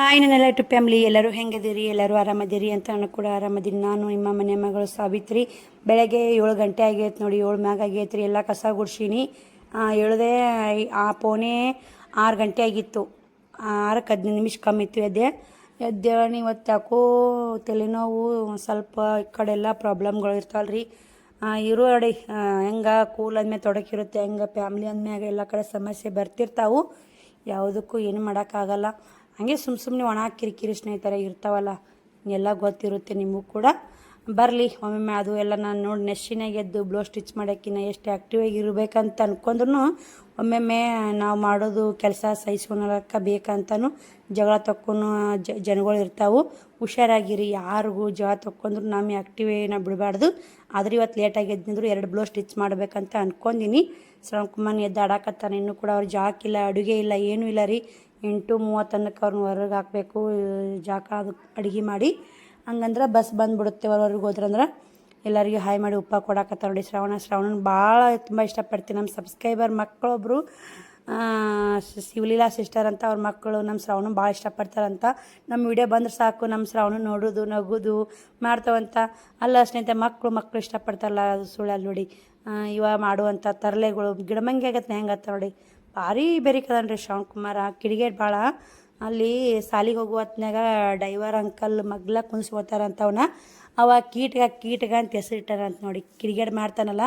Hi ನನ್ನೆಲ್ಲ to family ಎಲ್ಲರೂ ಹೆಂಗದಿರಿ, ಎಲ್ಲರೂ ಆರಾಮದಿರಿ ಅಂತ ನಾನು ಕೂಡ ಆರಾಮದೀನಿ. ನಾನು ನಿಮ್ಮ ಮನೆ ಮಗಳು ಸಾವಿತ್ರಿ. ಬೆಳಗ್ಗೆ 7 ಗಂಟೆ ಆಗೈತೆ ನೋಡಿ, 7 ಮ್ಯಾಗ ಆಗೈತೆ ರೀ. ಎಲ್ಲ ಕಸ ಗುಡ್ಸೀನಿ. ಹೇಳ್ದೆ ಆ ಪೋನೆ 6 ಗಂಟೆ ಆಗಿತ್ತು. 6ಕ್ಕೆ 15 ನಿಮಿಷ ಕಮ್ಮಿ ಇತ್ತು. ಎದ್ದೇಳನಿ ಇವತ್ತು ಯಾಕೋ ತಲೆನೋವು ಸ್ವಲ್ಪ ಈ ಕಡೆ ಎಲ್ಲ ಪ್ರಾಬ್ಲಮ್ಗಳು ಇರ್ತಾವಲ್ರಿ. ಇರೋ ಅಡಿ ಹೆಂಗೆ ಕೂಲ್ ಅಂದಮೇಲೆ ತೊಡಕಿರುತ್ತೆ, ಹೆಂಗೆ ಫ್ಯಾಮ್ಲಿ ಅಂದಮ್ಯಾಗ ಎಲ್ಲ ಕಡೆ ಸಮಸ್ಯೆ ಬರ್ತಿರ್ತಾವೆ. ಯಾವುದಕ್ಕೂ ಏನು ಮಾಡೋಕ್ಕಾಗಲ್ಲ. ಹಾಗೆ ಸುಮ್ಮನೆ ಒಣ ಕಿರಿಕಿರಿ ಸ್ನೇಹಿತರೆ ಇರ್ತಾವಲ್ಲ, ಎಲ್ಲ ಗೊತ್ತಿರುತ್ತೆ ನಿಮಗೂ ಕೂಡ. ಬರಲಿ ಒಮ್ಮೊಮ್ಮೆ ಅದು ಎಲ್ಲ ನಾನು ನೋಡಿ ನೆಶ್ಚಿನಾಗ ಎದ್ದು ಬ್ಲೌಸ್ ಸ್ಟಿಚ್ ಮಾಡೋಕ್ಕಿಂತ ಎಷ್ಟು ಆ್ಯಕ್ಟಿವ್ ಆಗಿ ಇರಬೇಕಂತ ಅಂದ್ಕೊಂಡ್ರು ಒಮ್ಮೊಮ್ಮೆ ನಾವು ಮಾಡೋದು ಕೆಲಸ ಸಹಿಸ್ಕೊಳಕ್ಕೆ ಬೇಕಂತನೂ ಜಗಳ ತಕ್ಕೊಂಡು ಜನಗಳು ಇರ್ತಾವೆ. ಹುಷಾರಾಗಿರಿ, ಯಾರಿಗೂ ಜಗಳ ತಕ್ಕೊಂಡ್ರು ನಮ್ಮ ಆ್ಯಕ್ಟಿವ್ ನಾವು ಬಿಡಬಾರ್ದು. ಆದ್ರೆ ಇವತ್ತು ಲೇಟಾಗಿ ಎದ್ದಿದ್ರು 2 ಬ್ಲೌಸ್ ಸ್ಟಿಚ್ ಮಾಡಬೇಕಂತ ಅಂದ್ಕೊಂಡಿನಿ. ಶ್ರವಣಕುಮಾರ್ ಎದ್ದು ಆಡಾಕತ್ತಾನೆ. ಇನ್ನೂ ಕೂಡ ಅವ್ರು ಜಾಕಿಲ್ಲ, ಅಡುಗೆ ಇಲ್ಲ, ಏನೂ ಇಲ್ಲ ರೀ. 8:30 ತನಕ ಅವ್ರನ್ನ ಹೊರಗೆ ಹಾಕಬೇಕು, ಜಾಕ ಅದು ಅಡುಗೆ ಮಾಡಿ. ಹಂಗಂದ್ರೆ ಬಸ್ ಬಂದುಬಿಡುತ್ತೆ. ಹೊರಗೆ ಹೋದ್ರಂದ್ರೆ ಎಲ್ಲರಿಗೂ ಹಾಯ್ ಮಾಡಿ ಉಪ್ಪ ಕೊಡಾಕತ್ತಾರ ನೋಡಿ. ಶ್ರವಣನ ಭಾಳ ತುಂಬ ಇಷ್ಟಪಡ್ತೀನಿ. ನಮ್ಮ ಸಬ್ಸ್ಕ್ರೈಬರ್ ಮಕ್ಕಳೊಬ್ಬರು ಶಿವಲೀಲಾ ಸಿಸ್ಟರ್ ಅಂತ, ಅವ್ರ ಮಕ್ಕಳು ನಮ್ಮ ಶ್ರವಣ ಭಾಳ ಇಷ್ಟಪಡ್ತಾರಂತ. ನಮ್ಮ ವಿಡಿಯೋ ಬಂದ್ರೆ ಸಾಕು ನಮ್ಮ ಶ್ರವಣ ನೋಡೋದು ನಗೋದು ಮಾಡ್ತಾವಂತ. ಅಲ್ಲ ಸ್ನೇಹಿತರೆ, ಮಕ್ಕಳು ಇಷ್ಟಪಡ್ತಾರಲ್ಲ, ಅದು ಸುಳ್ಳಲ್ಲಿ ನೋಡಿ. ಇವಾಗ ಮಾಡುವಂಥ ತರಲೆಗಳು ಗಿಡಮಂಗಿ ಆಗತ್ತೆ ಹೆಂಗತ್ತ ನೋಡಿ. ಭಾರಿ ಬೆರಿಕದನ್ರಿ ಶ್ರವಣಕುಮಾರ. ಕಿಡಿಗೇಟ್ ಭಾಳ. ಅಲ್ಲಿ ಸಾಲಿಗೆ ಹೋಗುವ ಹೊತ್ನಾಗ ಡೈವರ್ ಅಂಕಲ್ ಮಗ್ಲ ಕುಣಿಸ್ಕೋತಾರಂತ ಅವ ಕೀಟಗ ಅಂತ ಹೆಸರಿಟ್ಟಾರಂತ ನೋಡಿ. ಕಿಡಿಗೇಟ್ ಮಾಡ್ತಾನಲ್ಲ,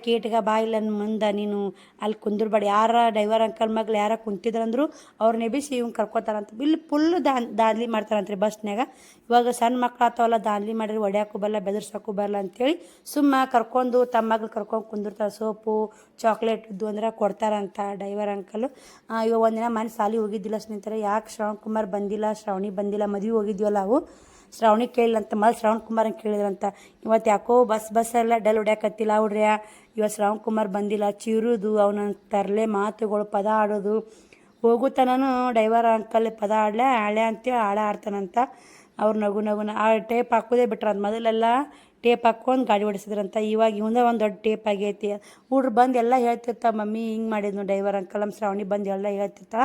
ಕೀಟಗ ಬಾ ಇಲ್ಲ ಮುಂದೆ ನೀನು ಅಲ್ಲಿ ಕುಂದ್ರಬೇಡ. ಯಾರ ಡೈವರ್ ಅಂಕಲ್ ಮಗ್ಲು ಯಾರ ಕುಂತಿದ್ರಂದ್ರು ಅವ್ರನ್ನ ಎಬ್ಬಿಸಿ ಇವ್ನು ಕರ್ಕೋತಾರಂತ. ಇಲ್ಲಿ ಫುಲ್ಲು ದಾಂದ್ಲಿ ಮಾಡ್ತಾರಂತ್ರಿ ಬಸ್ನಾಗ. ಇವಾಗ ಸಣ್ಣ ಮಕ್ಳು ಆತವಲ್ಲ, ದಾಂದ್ಲಿ ಮಾಡಿದ್ರೆ ಹೊಡ್ಯಾಕು ಬರಲ್ಲ, ಬೆದರ್ಸೋಕ್ಕೂ ಬರಲ್ಲ ಅಂತೇಳಿ ಕರ್ಕೊಂಡು ತಮ್ಮ ಮಗ್ಳು ಕರ್ಕೊಂಡು ಕುಂದಿರ್ತಾರೆ. ಸೋಪು ಚಾಕ್ಲೇಟ್ ಇದ್ದು ಅಂದ್ರೆ ಕೊಡ್ತಾರಂತ ಡೈವರ್ ಅಂಕಲು. ಇವಾಗ ಒಂದಿನ ಮನೆ ಸಾಲಿ ಹೋಗಿದ್ದಿಲ್ಲ ಸ್ನೇಹಿತರೆ. ಯಾಕೆ ಶ್ರವಣಕುಮಾರ್ ಬಂದಿಲ್ಲ, ಶ್ರಾವಣಿ ಬಂದಿಲ್ಲ, ಮದುವೆ ಹೋಗಿದ್ವಲ್ಲ ಅವು. ಶ್ರಾವಣಿ ಕೇಳಿಲ್ಲಂತ, ಶ್ರವಣಕುಮಾರನ್ ಕೇಳಿದ್ರಂತ. ಇವತ್ತು ಯಾಕೋ ಬಸ್ಸೆಲ್ಲ ಡಲ್ ಹೊಡ್ಯಾಕತ್ತಿಲ್ಲ ಹುಡ್ರಿ. ಇವತ್ತು ಶ್ರವಣಕುಮಾರ್ ಬಂದಿಲ್ಲ. ಚಿರುದು ಅವನ ತರಲೆ ಮಾತುಗಳು, ಪದ ಆಡೋದು, ಹೋಗುತ್ತಾನೂ ಡೈವರ್ ಅಂಕಲ್ ಪದ ಹಳೆ ಅಂತೇಳಿ ಆಡ್ತಾನಂತ. ಅವ್ರು ನಗುನ ಆ ಟೇಪ್ ಹಾಕೋದೇ ಬಿಟ್ರಂತ. ಮೊದಲೆಲ್ಲ ಟೇಪ್ ಹಾಕ್ಕೊಂಡು ಗಾಡಿ ಓಡಿಸಿದ್ರಂತ. ಇವಾಗ ಇವಂದ ಒಂದು ದೊಡ್ಡ ಟೇಪ್ ಆಗೈತಿ. ಹುಡ್ರು ಬಂದು ಎಲ್ಲ ಹೇಳ್ತಿರ್ತಾವೆ, ಮಮ್ಮಿ ಹಿಂಗೆ ಮಾಡಿದ್ನು ಡೈವರ್ ಅಂಕಲ್. ನಮ್ಮ ಶ್ರಾವಣಿ ಬಂದು ಎಲ್ಲ ಹೇಳ್ತಿರ್ತಾ.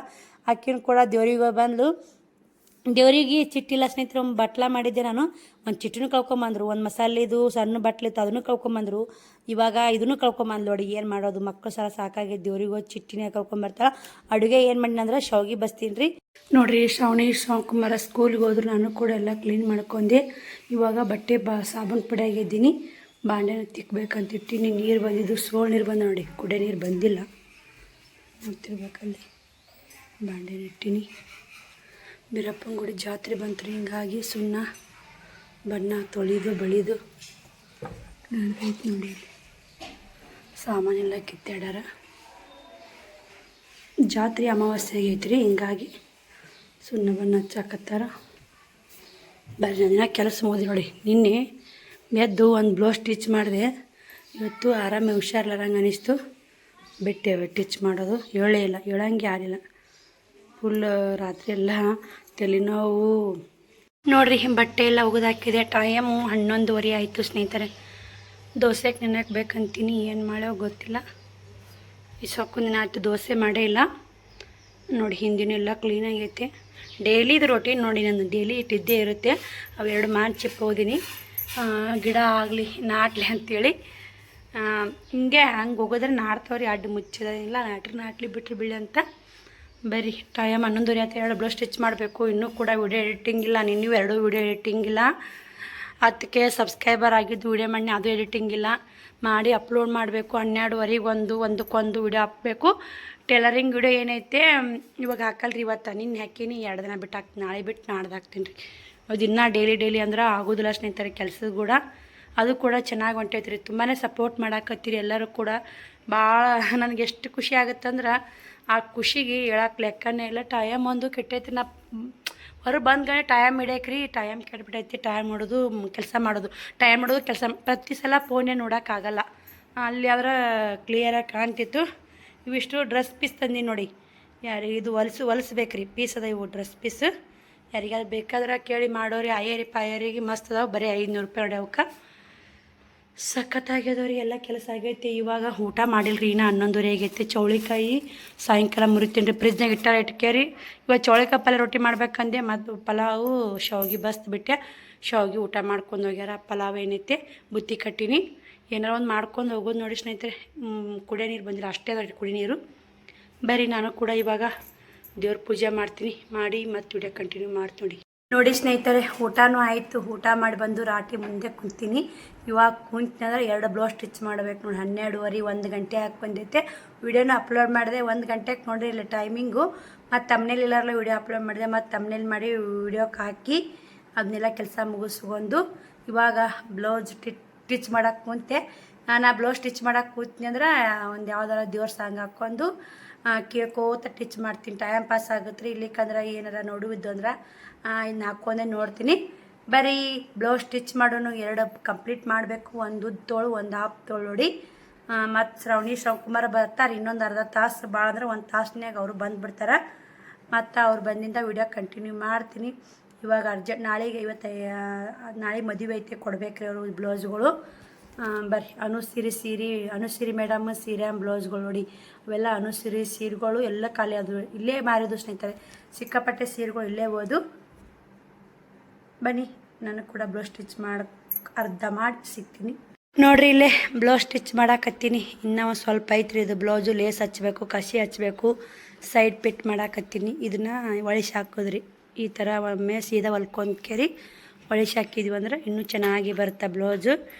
ಆಕಿನ ಕೂಡ ದೇವ್ರಿಗೆ ಬಂದು ದೇವ್ರಿಗೆ ಚಿಟ್ಟಿಲ್ಲ ಸ್ನೇಹಿತರೆ. ಒಂದು ಬಟ್ಲ ಮಾಡಿದ್ದೆ ನಾನು. ಒಂದು ಚಿಟ್ಟಿನೂ ಕಳ್ಕೊಂಬಂದರು, ಒಂದು ಮಸಾಲೆದು ಸಣ್ಣ ಬಟ್ಲಿತ್ತು ಅದನ್ನು ಕಳ್ಕೊಂಬಂದರು. ಇವಾಗ ಇದನ್ನು ಕಳ್ಕೊಂಬಂದು ನೋಡಿ. ಏನು ಮಾಡೋದು, ಮಕ್ಕಳು ಸಲ ಸಾಕಾಗಿ ದೇವ್ರಿಗೆ ಹೋಗಿ ಚಿಟ್ಟಿನೇ ಕಳ್ಕೊಂಬರ್ತಾಳೆ. ಅಡುಗೆ ಏನು ಮಾಡಿನಂದ್ರೆ ಶಾವಿಗೆ ಬಸ್ತೀನಿ ರೀ ನೋಡಿರಿ. ಶ್ರವಣಕುಮಾರ ಸ್ಕೂಲ್ಗೆ ಹೋದ್ರು. ನಾನು ಕೂಡ ಎಲ್ಲ ಕ್ಲೀನ್ ಮಾಡ್ಕೊಂಡೆ. ಇವಾಗ ಬಟ್ಟೆ ಸಾಬೂನು ಪುಡಿ ಆಗಿದ್ದೀನಿ. ಬಾಂಡೆನ ತಿಕ್ಕಬೇಕಂತ ಇಟ್ಟಿನಿ. ನೀರು ಬಂದಿದ್ದು, ಸೋಳು ನೀರು ಬಂದ ನೋಡಿ, ಕುಡಿಯೋ ನೀರು ಬಂದಿಲ್ಲ. ನೋಡ್ತಿರ್ಬೇಕಲ್ಲಿ ಬಾಂಡೆನ ಇಟ್ಟಿನಿ. ಬೀರಪ್ಪನ ಗುಡಿ ಜಾತ್ರೆ ಬಂತು, ಹಿಂಗಾಗಿ ಸುಣ್ಣ ಬಣ್ಣ ತೊಳೆದು ಬಳಿದು ಐತೆ ನೋಡಿ. ಸಾಮಾನೆಲ್ಲ ಕಿತ್ತಾಡ್ಯಾರ. ಜಾತ್ರೆ ಅಮಾವಾಸ್ಯೆ ಆಗೈತ್ರಿ, ಹಿಂಗಾಗಿ ಸುಣ್ಣ ಬಣ್ಣ ಹಚ್ಚಾಕತ್ತಾರ. ಬರ್ರಿ ದಿನ ಕೆಲಸ ಮುಗಿದು ನೋಡಿ. ನಿನ್ನೆ ಎದ್ದು ಒಂದು ಬ್ಲೌಸ್ ಸ್ಟಿಚ್ ಮಾಡಿದೆ. ಇವತ್ತು ಆರಾಮೆ ಹುಷಾರಿಲ್ಲರಂಗೆ ಅನಿಸ್ತು, ಬಿಟ್ಟೇವೆ ಸ್ಟಿಚ್ ಮಾಡೋದು. ಹೇಳಂಗೆ ಯಾರಿಲ್ಲ. ಫುಲ್ ರಾತ್ರಿ ಎಲ್ಲ ತಲೆನೋವು ನೋಡಿರಿ. ಬಟ್ಟೆ ಎಲ್ಲ ಒಗೆದಾಕಿದೆ. ಟೈಮು 11:30 ಆಯಿತು ಸ್ನೇಹಿತರೆ. ದೋಸೆಗೆ ನೆನಕ್ಕೆ ಬೇಕಂತೀನಿ, ಏನು ಮಾಡೋ ಗೊತ್ತಿಲ್ಲ. ಈ ಸೊಕ್ಕು ದಿನ ಆಯಿತು ದೋಸೆ ಮಾಡೇ ಇಲ್ಲ ನೋಡಿ. ಹಿಂದಿನೆಲ್ಲ ಕ್ಲೀನಾಗೈತೆ. ಡೈಲಿದು ರೊಟೀನ್ ನೋಡಿ, ನಾನು ಡೈಲಿ ಇಟ್ಟಿದ್ದೇ ಇರುತ್ತೆ. ಅವೆರಡು ಮಾಡಿ ಚಿಪ್ಪೋದೀನಿ, ಗಿಡ ಆಗಲಿ ನಾಟ್ಲಿ ಅಂಥೇಳಿ. ಹಿಂಗೆ ಹಂಗೆ ಹೋಗೋದ್ರೆ ನಾಡ್ತಾವ್ರಿ. ಅಡ್ಡು ಮುಚ್ಚೋದಿಲ್ಲ, ನಾಟ್ಲಿ ಬಿಟ್ಟರೆ ಬೀಳಿ ಅಂತ. ಬರೀ ಟೈಮ್ 11:30 ಆಯ್ತು. 2 ಬ್ಲೌಸ್ ಸ್ಟಿಚ್ ಮಾಡಬೇಕು. ಇನ್ನೂ ಕೂಡ ವಿಡಿಯೋ ಎಡಿಟಿಂಗ್ ಇಲ್ಲ. ನಿನ್ನೂ 2 ವಿಡಿಯೋ ಎಡಿಟಿಂಗ್ ಇಲ್ಲ. ಅದಕ್ಕೆ ಸಬ್ಸ್ಕ್ರೈಬರ್ ಆಗಿದ್ದು ವಿಡಿಯೋ ಮಾಡಿ ಅದು ಎಡಿಟಿಂಗ್ ಇಲ್ಲ ಮಾಡಿ ಅಪ್ಲೋಡ್ ಮಾಡಬೇಕು. 12:15 ಒಂದಕ್ಕೊಂದು ವಿಡಿಯೋ ಹಾಕಬೇಕು. ಟೇಲರಿಂಗ್ ವಿಡಿಯೋ ಏನೈತೆ ಇವಾಗ ಹಾಕಲ್ರಿ. ಇವತ್ತು ನಿನ್ನೆ ಹಾಕೀನಿ, 2 ದಿನ ಬಿಟ್ಟು ಹಾಕ್ತೀನಿ. ನಾಳೆ ಬಿಟ್ಟು ನಾಡ್ದು ಹಾಕ್ತೀನಿ ರೀ. ಅದು ಇನ್ನೂ ಡೈಲಿ ಅಂದ್ರೆ ಆಗೋದಿಲ್ಲ ಸ್ನೇಹಿತರೆ. ಕೆಲಸದ ಕೂಡ ಅದು ಕೂಡ ಚೆನ್ನಾಗಿ ಹೊಂಟೈತೆ ರೀ. ತುಂಬಾ ಸಪೋರ್ಟ್ ಮಾಡಾಕತ್ತೀರಿ ಎಲ್ಲರೂ ಕೂಡ. ಭಾಳ ನನಗೆ ಎಷ್ಟು ಖುಷಿ ಆಗುತ್ತಂದ್ರೆ ಆ ಖುಷಿಗೆ ಹೇಳಕ್ಕೆ ಲೆಕ್ಕನೇ ಇಲ್ಲ. ಟೈಮ್ ಒಂದು ಕೆಟ್ಟೈತಿ. ನಾ ಹೊರಗೆ ಬಂದ್ಗಡೆ ಟೈಮ್ ಹಿಡಿಯಕ್ರಿ, ಟೈಮ್ ಕೆಟ್ಬಿಟ್ಟೈತಿ. ಟೈಮ್ ಮಾಡೋದು ಕೆಲಸ ಮಾಡೋದು, ಟೈಮ್ ಮಾಡೋದು ಕೆಲಸ. ಪ್ರತಿ ಸಲ ಫೋನೇ ನೋಡೋಕ್ಕಾಗಲ್ಲ. ಅಲ್ಲಿ ಆದ್ರೆ ಕ್ಲಿಯರಾಗಿ ಕಾಣ್ತಿತ್ತು. ಇವಿಷ್ಟು ಡ್ರೆಸ್ ಪೀಸ್ ತಂದೀನಿ ನೋಡಿ. ಇದು ಹೊಲಿಸ್ಬೇಕ್ರಿ. ಪೀಸ್ ಅದ ಇವು ಡ್ರೆಸ್ ಪೀಸ್. ಯಾರಿಗಾದ್ರು ಬೇಕಾದ್ರೆ ಕೇಳಿ ಮಾಡೋರಿ. ಆಯರಿಗೆ ಪಾಯರಿಗೆ ಮಸ್ತ್ ಅದಾವೆ. ಬರೀ 500 ರೂಪಾಯಿ ನೋಡಿ ಅವಕ್ಕೆ. ಸಖತ್ತಾಗ್ಯದವ್ರಿ, ಎಲ್ಲ ಕೆಲಸ ಆಗೈತಿ. ಇವಾಗ ಊಟ ಮಾಡಿಲ್ರಿ, ಇನ್ನು 11:30 ಆಗೈತಿ. ಚೌಳಿಕಾಯಿ ಸಾಯಂಕಾಲ ಮುರಿತೀನಿ ರೀ, ಫ್ರಿಜ್ನಾಗ ಇಟ್ಕೇರಿ. ಇವಾಗ ಚೌಳಿಕಾಯಿ ಪಲ್ಯ ರೊಟ್ಟಿ ಮಾಡ್ಬೇಕಂದೆ, ಮತ್ತು ಪಲಾವು ಶಾವ್ಗೆ ಬಸ್ಬಿಟ್ಟೆ. ಶಾವ್ಗೆ ಊಟ ಮಾಡ್ಕೊಂಡು ಹೋಗ್ಯಾರ. ಪಲಾವ್ ಏನೈತೆ ಬುತ್ತಿ ಕಟ್ಟಿನಿ, ಏನಾರ ಒಂದು ಮಾಡ್ಕೊಂಡು ಹೋಗೋದು ನೋಡಿ ಸ್ನೇಹಿತರೆ. ಕುಡಿಯೋ ನೀರು ಬಂದಿಲ್ಲ, ಅಷ್ಟೇ ಅದ ಕುಡಿ ನೀರು. ಬರೀ ನಾನು ಕೂಡ ಇವಾಗ ದೇವ್ರ ಪೂಜೆ ಮಾಡ್ತೀನಿ, ಮಾಡಿ ಮತ್ತು ವಿಡಿಯೋ ಕಂಟಿನ್ಯೂ ಮಾಡ್ತೀನಿ. ನೋಡಿ ಸ್ನೇಹಿತರೆ, ಊಟನೂ ಆಯಿತು. ಊಟ ಮಾಡಿ ಬಂದು ರಾತ್ರಿ ಮುಂದೆ ಕುಂತೀನಿ. ಇವಾಗ ಕುಂತಿನಂದ್ರೆ 2 ಬ್ಲೌಸ್ ಸ್ಟಿಚ್ ಮಾಡ್ಬೇಕು ನೋಡಿ. 12:30 1 ಗಂಟೆ ಹಾಕಿ ಬಂದೈತೆ. ವಿಡಿಯೋನ ಅಪ್ಲೋಡ್ ಮಾಡಿದೆ 1 ಗಂಟೆಗೆ ನೋಡಿರಿ ಇಲ್ಲ ಟೈಮಿಂಗು. ಮತ್ತು ತಮ್ಮನೇಲಿ ಇಲ್ಲಾರಲ್ಲ ವಿಡಿಯೋ ಅಪ್ಲೋಡ್ ಮಾಡಿದೆ, ಮತ್ತು ತಮ್ಮನೇಲಿ ಮಾಡಿ ವಿಡಿಯೋಕ್ಕೆ ಹಾಕಿ ಅದನ್ನೆಲ್ಲ ಕೆಲಸ ಮುಗಿಸ್ಕೊಂಡು ಇವಾಗ ಬ್ಲೌಸ್ ಸ್ಟಿಚ್ ಮಾಡೋಕ್ಕೆ ಕುಂತೆ. ನಾನು ಆ ಬ್ಲೌಸ್ ಸ್ಟಿಚ್ ಮಾಡೋಕ್ಕೆ ಕೂತೀನಿ ಅಂದ್ರೆ ಒಂದು ಯಾವ್ದಾರ ದೇವ್ರ ಸಾಂಗ್ ಹಾಕ್ಕೊಂಡು ಕೇಳ್ಕೋತ ಸ್ಟಿಚ್ ಮಾಡ್ತೀನಿ. ಟೈಮ್ ಪಾಸ್ ಆಗುತ್ತೆ ರೀ. ಇಲ್ಲಿಕ್ಕಂದ್ರೆ ಏನಾರ ನೋಡುವಿದ್ದು ಅಂದ್ರೆ ಇನ್ನು ಹಾಕ್ಕೊಂಡೆ ನೋಡ್ತೀನಿ. ಬರೀ ಬ್ಲೌಸ್ ಸ್ಟಿಚ್ ಮಾಡೋನು 2 ಕಂಪ್ಲೀಟ್ ಮಾಡಬೇಕು. ಒಂದು ಉದ್ದ ತೋಳು, ಒಂದು ಹಾಫ್ ತೋಳು ನೋಡಿ. ಮತ್ತು ಶ್ರವಣಕುಮಾರ್ ಬರ್ತಾರೆ ಇನ್ನೊಂದು ಅರ್ಧ ತಾಸು, ಭಾಳ ಅಂದ್ರೆ 1 ತಾಸ್ನಾಗ ಅವರು ಬಂದುಬಿಡ್ತಾರೆ. ಮತ್ತು ಅವ್ರು ಬಂದಿಂದ ವಿಡಿಯೋ ಕಂಟಿನ್ಯೂ ಮಾಡ್ತೀನಿ. ಇವಾಗ ಅರ್ಜೆಂಟ್ ನಾಳೆಗೆ ನಾಳೆ ಮದುವೆ ಐತೆ, ಕೊಡ್ಬೇಕ್ರಿ ಅವರು ಬ್ಲೌಸ್ಗಳು. ಬರ್ರಿ ಅನುಸಿರಿ ಮೇಡಮ್ ಸೀರೆ ಬ್ಲೌಸ್ಗಳು ನೋಡಿ. ಅವೆಲ್ಲ ಅನುಸಿರಿ ಸೀರೆಗಳು ಎಲ್ಲ ಖಾಲಿ ಆದವು, ಇಲ್ಲೇ ಮಾರಿದ್ದು ಸ್ನೇಹಿತರೆ. ಸಿಕ್ಕಾಪಟ್ಟೆ ಸೀರೆಗಳು ಇಲ್ಲೇ ಹೋದು. ಬನ್ನಿ ನನಗೆ ಕೂಡ ಬ್ಲೌಸ್ ಸ್ಟಿಚ್ ಅರ್ಧ ಮಾಡಿ ಸಿಗ್ತೀನಿ ನೋಡ್ರಿ. ಇಲ್ಲೇ ಬ್ಲೌಸ್ ಸ್ಟಿಚ್ ಮಾಡಾಕತ್ತೀನಿ. ಇನ್ನೂ ಒಂದು ಸ್ವಲ್ಪ ಐತ್ರಿ ಇದು ಬ್ಲೌಸು. ಲೇಸ್ ಹಚ್ಚಬೇಕು, ಕಸಿ ಹಚ್ಚಬೇಕು, ಸೈಡ್ ಪಿಟ್ ಮಾಡಾಕತ್ತೀನಿ. ಇದನ್ನು ಒಳಿಸಿ ಹಾಕೋದ್ರಿ. ಈ ಥರ ಒಮ್ಮೆ ಸೀದಾ ಹೊಲ್ಕೊಂಡ್ಕೇರಿ ಒಳಿಸಿ ಹಾಕಿದ್ವಿ ಅಂದ್ರೆ ಇನ್ನೂ ಚೆನ್ನಾಗಿ ಬರುತ್ತೆ ಬ್ಲೌಸು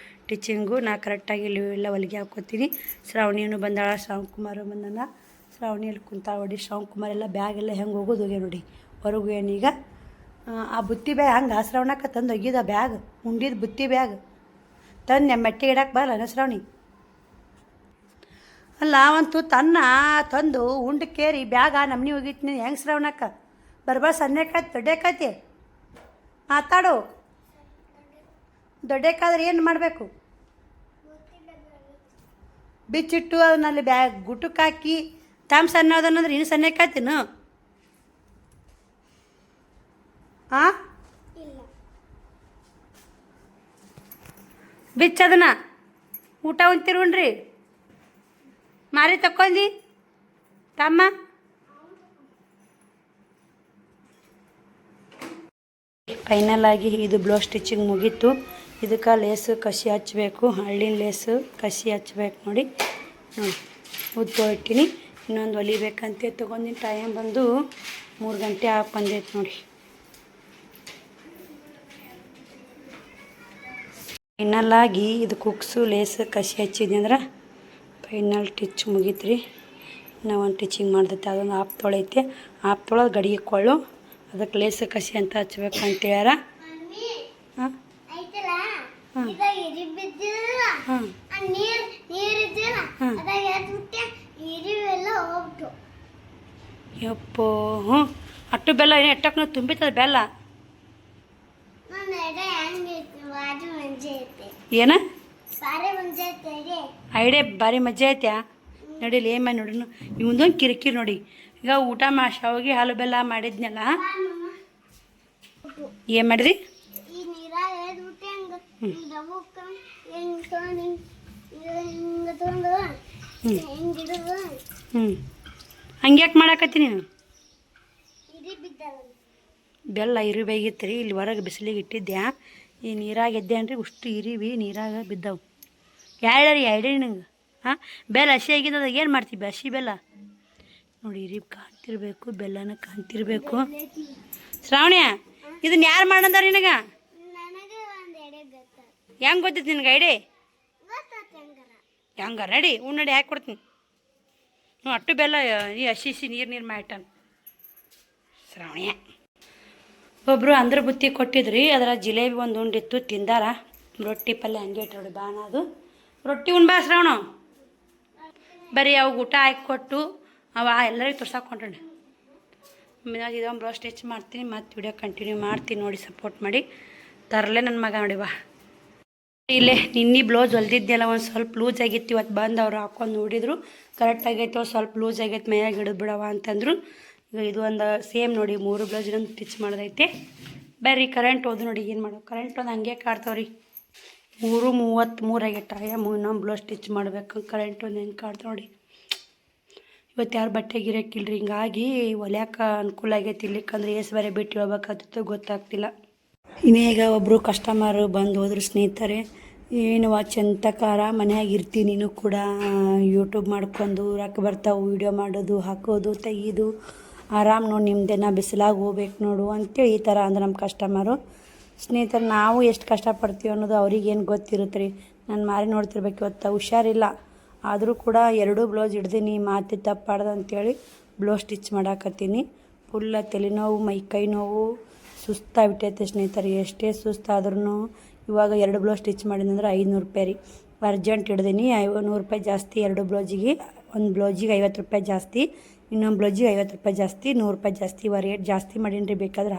ಸ್ಟಿಚಿಂಗು. ನಾ ಕರೆಕ್ಟಾಗಿ ಇಲ್ಲಿ ಎಲ್ಲ ಹೊಲಿಗೆ ಹಾಕ್ಕೋತೀನಿ. ಶ್ರಾವಣಿಯೂ ಬಂದಾಳ, ಶ್ರವಣಕುಮಾರ್ ಬಂದಾನ. ಶ್ರಾವಣಿಯಲ್ಲಿ ಕುಂತ ನೋಡಿ. ಶ್ರವಣಕುಮಾರ್ ಎಲ್ಲ ಬ್ಯಾಗ್ ಎಲ್ಲ ಹೆಂಗೆ ಹೋಗೋದು ಹೋಗ್ಯ ನೋಡಿ ಹೊರಗು. ಏನೀಗ ಆ ಬುತ್ತಿ ಬ್ಯಾಗ್ ಹಂಗೆ ಶ್ರವಣಕ್ಕೆ ತಂದು ಒಗ್ಗಿದ ಬ್ಯಾಗ್, ಉಂಡಿದ ಬುತ್ತಿ ಬ್ಯಾಗ್ ತಂದು ನಮ್ಮ ಮೆಟ್ಟಿಗೆ ಇಡಕ್ಕೆ ಬರಲ್ಲ ಶ್ರಾವಣಿ. ಅಲ್ಲ ಅವಂತೂ ತನ್ನ ತಂದು ಉಂಡು ಕೇರಿ ಬ್ಯಾಗ ನಮ್ಮನೆ ಹೋಗಿತ್ತು. ಹೆಂಗೆ ಶ್ರಾವಣಕ್ಕೆ ಸಣ್ಣಕಾಯ್ತು ದೊಡ್ಡಕಾಯ್ತಿ ಮಾತಾಡು. ದೊಡ್ಡಕ್ಕಾದ್ರೆ ಏನು ಮಾಡಬೇಕು? ಬಿಚ್ಚಿಟ್ಟು ಅದನ್ನಲ್ಲಿ ಬ್ಯಾಗ್ ಗುಟಕ್ಕೆ ಹಾಕಿ ಸಣ್ಣ ಅದನ್ನಂದ್ರೆ ಇನ್ನು ಸಣ್ಣಕ್ಕಾಯ್ತೀನು. ಬಿಚ್ಚದನ್ನ ಊಟ ಉಂತಿರುಣ್ರಿ ಮಾರಿ ತಕ್ಕೊಂಡಿ ತಮ್ಮ. ಫೈನಲ್ ಆಗಿ ಇದು ಬ್ಲೌಸ್ ಸ್ಟಿಚಿಂಗ್ ಮುಗೀತು. ಇದಕ್ಕೆ ಲೇಸು ಕಸಿ ಹಚ್ಚಬೇಕು, ಹಳ್ಳಿನ ಲೇಸು ಕಸಿ ಹಚ್ಬೇಕು ನೋಡಿ. ಉದ್ದು ಇಟ್ಟಿನಿ, ಇನ್ನೊಂದು ಹೊಲಿಬೇಕಂತೆ ತೊಗೊಂಡಿನಿ. ಟೈಮ್ ಬಂದು 3 ಗಂಟೆ ಆಗಿ ಬಂದೈತೆ ನೋಡಿ. ಫೈನಲ್ ಆಗಿ ಇದು ಕುಕ್ಸು ಲೇಸ್ ಕಸಿ ಹಚ್ಚಿದ್ನಿ ಅಂದ್ರೆ ಫೈನಲ್ ಸ್ಟಿಚ್ ಮುಗೀತು ರೀ. ನಾವು ಒಂದು ಸ್ಟಿಚಿಂಗ್ ಮಾಡ್ದೈತೆ, ಅದೊಂದು ಹಾಫ್ ತೊಳೈತೆ. ಹಾಫ್ ತೊಳೋದು ಗಡಿಗೆ ಕೊಳ್ಳು, ಅದಕ್ಕೆ ಲೇಸ್ ಕಸಿ ಅಂತ ಹಚ್ಬೇಕು ಅಂತೇಳ್ಯಾರ. ಹಾಂ ಯಪ್ಪೋ ಹ್ಞೂ ಅಟ್ಟು ಬೆಲ್ಲ ಏನು ಎಟ್ಟಕ್ಕೆ ತುಂಬಿತದ ಬೆಲ್ಲ. ಏನ ಐಡಿಯಾ ಭಾರಿ ಮಜ್ಜೆ ಐತ್ಯಾ ನೋಡಿಲಿ. ಏನು ಮಾಡಿ ನೋಡ್ರಿ ಇವಂದೊಂದು ಕಿರಿಕಿರಿ ನೋಡಿ. ಈಗ ಊಟ ಶಾವಿಗೆ ಹಾಲು ಬೆಲ್ಲ ಮಾಡಿದ್ನಲ್ಲ, ಏನು ಮಾಡಿದ್ರಿ? ಹಂಗ್ಯಾಕೆ ಮಾಡಾಕತ್ತಿ ನೀನು? ಬೆಲ್ಲ ಇರಿಬೇಕಿತ್ತು ರೀ. ಇಲ್ಲಿ ಹೊರಗೆ ಬಿಸಿಲಿಗೆ ಇಟ್ಟಿದ್ದೆ. ಈ ನೀರಾಗ ಎದ್ದೆ ಅನ್ರಿ ಉಷ್ಟು ಇರಿವಿ ನೀರಾಗ ಬಿದ್ದವು. ಐಡಿ ನಂಗೆ. ಹಾಂ ಬೆಲ್ಲ ಹಸಿ ಆಗಿದ್ದದ ಏನು ಮಾಡ್ತೀವಿ? ಹಸಿ ಬೆಲ್ಲ ನೋಡಿ, ಇರಿ ಕಾಣ್ತಿರ್ಬೇಕು, ಬೆಲ್ಲನ ಕಾಣ್ತಿರ್ಬೇಕು. ಶ್ರಾವಣ್ಯ ಇದನ್ನ ಯಾರು ಮಾಡಂದಾರ ನಿನಗ? ಹೆಂಗೆ ಗೊತ್ತೈತಿ ನಿನಗೆ ಐಡಿ? ಹೆಂಗಾರ ನಡಿ ಉಣ್ಣಡಿ ಹಾಕಿ ಕೊಡ್ತೀನಿ. ಹ್ಞೂ ಅಟ್ಟು ಬೆಲ್ಲ ಈ ಹಸಿ ನೀರು ಮಾಡಿಟ್ಟಾನ ಶ್ರಾವಣ್ಯ. ಒಬ್ಬರು ಅಂದ್ರ ಬುತ್ತಿ ಕೊಟ್ಟಿದ್ರಿ, ಅದರ ಜಿಲೇಬಿ ಒಂದು ಉಂಡಿತ್ತು ತಿಂದಾರ. ರೊಟ್ಟಿ ಪಲ್ಯ ಹಂಗೆ ಇಟ್ಟು ಬಾಣ ಅದು ರೊಟ್ಟಿ ಉಣ್ಬಾ ಶ್ರಾವಣ. ಬರೀ ಅವಾಗ ಊಟ ಹಾಕಿಕೊಟ್ಟು ಅವ ಎಲ್ಲರಿಗೂ ತೋರ್ಸಾಕೊಂಡ್ರಿ. ಇದೊಂದು ಬ್ಲೌಸ್ ಸ್ಟಿಚ್ ಮಾಡ್ತೀನಿ, ಮತ್ತು ವಿಡಿಯೋ ಕಂಟಿನ್ಯೂ ಮಾಡ್ತೀನಿ ನೋಡಿ. ಸಪೋರ್ಟ್ ಮಾಡಿ ತರಲೆ ನನ್ನ ಮಗ ನೋಡಿ. ಬಾ ಇಲ್ಲೇ ನಿನ್ನೆ ಬ್ಲೌಸ್ ಹೊಲ್ದಿದ್ದೆಲ್ಲ ಒಂದು ಸ್ವಲ್ಪ ಲೂಸ್ ಆಗಿತ್ತು. ಇವತ್ತು ಬಂದು ಅವ್ರು ಹಾಕೊಂಡು ನೋಡಿದ್ರು ಕರೆಕ್ಟ್ ಆಗೈತೆ, ಸ್ವಲ್ಪ ಲೂಸ್ ಆಗೈತೆ, ಮೈಯಾಗ ಹಿಡಿದು ಬಿಡವ ಅಂತಂದರು. ಈಗ ಇದು ಒಂದು ಸೇಮ್ ನೋಡಿ 3 ಬ್ಲೌಸ್ ಇನ್ನೊಂದು ಸ್ಟಿಚ್ ಮಾಡೋದೈತೆ. ಬರ್ರಿ ಕರೆಂಟ್ ಹೋದು ನೋಡಿ ಏನು ಮಾಡೋ. ಕರೆಂಟ್ ಒಂದು ಹಂಗೆ ಕಾಡ್ತಾವ್ರಿ. 3:33 ಆಗೈತೆ. ಇನ್ನೊಂದು ಬ್ಲೌಸ್ ಸ್ಟಿಚ್ ಮಾಡ್ಬೇಕು. ಕರೆಂಟ್ ಒಂದು ಹೆಂಗೆ ಕಾಡ್ತು ನೋಡಿ. ಇವತ್ತು ಯಾರು ಬಟ್ಟೆ ಗಿರಕ್ಕಿಲ್ರಿ, ಹಿಂಗಾಗಿ ಹೊಲ್ಯಾಕ ಅನುಕೂಲ ಆಗೈತಿ. ಇಲ್ಲಿಕ್ಕಂದ್ರೆ ಏಸು ಬೇರೆ ಬಿಟ್ಟು ಹೇಳ್ಬೇಕಾಗ್ತಿತ್ತು ಗೊತ್ತಾಗ್ತಿಲ್ಲ. ಇನ್ನೀಗ ಒಬ್ಬರು ಕಸ್ಟಮರು ಬಂದು ಹೋದ್ರು ಸ್ನೇಹಿತರೆ. ಏನು ಚಂತಕಾರ ಮನ್ಯಾಗ ಇರ್ತೀನಿ, ನೀನು ಕೂಡ ಯೂಟ್ಯೂಬ್ ಮಾಡ್ಕೊಂಡು ರೊಕ್ಕ ಬರ್ತಾವೆ, ವೀಡಿಯೋ ಮಾಡೋದು ಹಾಕೋದು ತೆಗೀದು ಆರಾಮ್ ನೋಡಿ, ನಿಮ್ದೇನ ಬಿಸಿಲಾಗಿ ಹೋಗ್ಬೇಕು ನೋಡು ಅಂತೇಳಿ ಈ ಥರ ಅಂದ್ರೆ ನಮ್ಮ ಕಸ್ಟಮರು. ಸ್ನೇಹಿತರೆ, ನಾವು ಎಷ್ಟು ಕಷ್ಟಪಡ್ತೀವಿ ಅನ್ನೋದು ಅವ್ರಿಗೇನು ಗೊತ್ತಿರುತ್ತೆ ರೀ. ನಾನು ಮಾರಿ ನೋಡ್ತಿರ್ಬೇಕು. ಇವತ್ತು ಹುಷಾರಿಲ್ಲ, ಆದರೂ ಕೂಡ 2 ಬ್ಲೌಸ್ ಹಿಡ್ದೀನಿ. ಮಾತಿ ತಪ್ಪಾಡ್ದು ಅಂತೇಳಿ ಬ್ಲೌಸ್ ಸ್ಟಿಚ್ ಮಾಡಾಕತ್ತೀನಿ. ಫುಲ್ಲ ತಲೆನೋವು, ಕೈ ನೋವು, ಸುಸ್ತಾಗ್ಬಿಟ್ಟೈತೆ ಸ್ನೇಹಿತರೆ. ಎಷ್ಟೇ ಸುಸ್ತಾದ್ರೂ ಇವಾಗ 2 ಬ್ಲೌಸ್ ಸ್ಟಿಚ್ ಮಾಡಿದಂದ್ರೆ 500 ರೂಪಾಯಿ ರೀ. ಅರ್ಜೆಂಟ್ ಹಿಡ್ದೀನಿ. 100 ರೂಪಾಯಿ ಜಾಸ್ತಿ 2 ಬ್ಲೌಸಿಗೆ. ಒಂದು ಬ್ಲೌಸಿಗೆ 50 ರೂಪಾಯಿ ಜಾಸ್ತಿ, ಇನ್ನೊಂದು ಬ್ಲೌಸಿಗೆ 50 ರೂಪಾಯಿ ಜಾಸ್ತಿ, 100 ರೂಪಾಯಿ ಜಾಸ್ತಿ. ಇವಾಗ ರೇಟ್ ಜಾಸ್ತಿ ಮಾಡೀನಿ ರೀ. ಬೇಕಾದ್ರೆ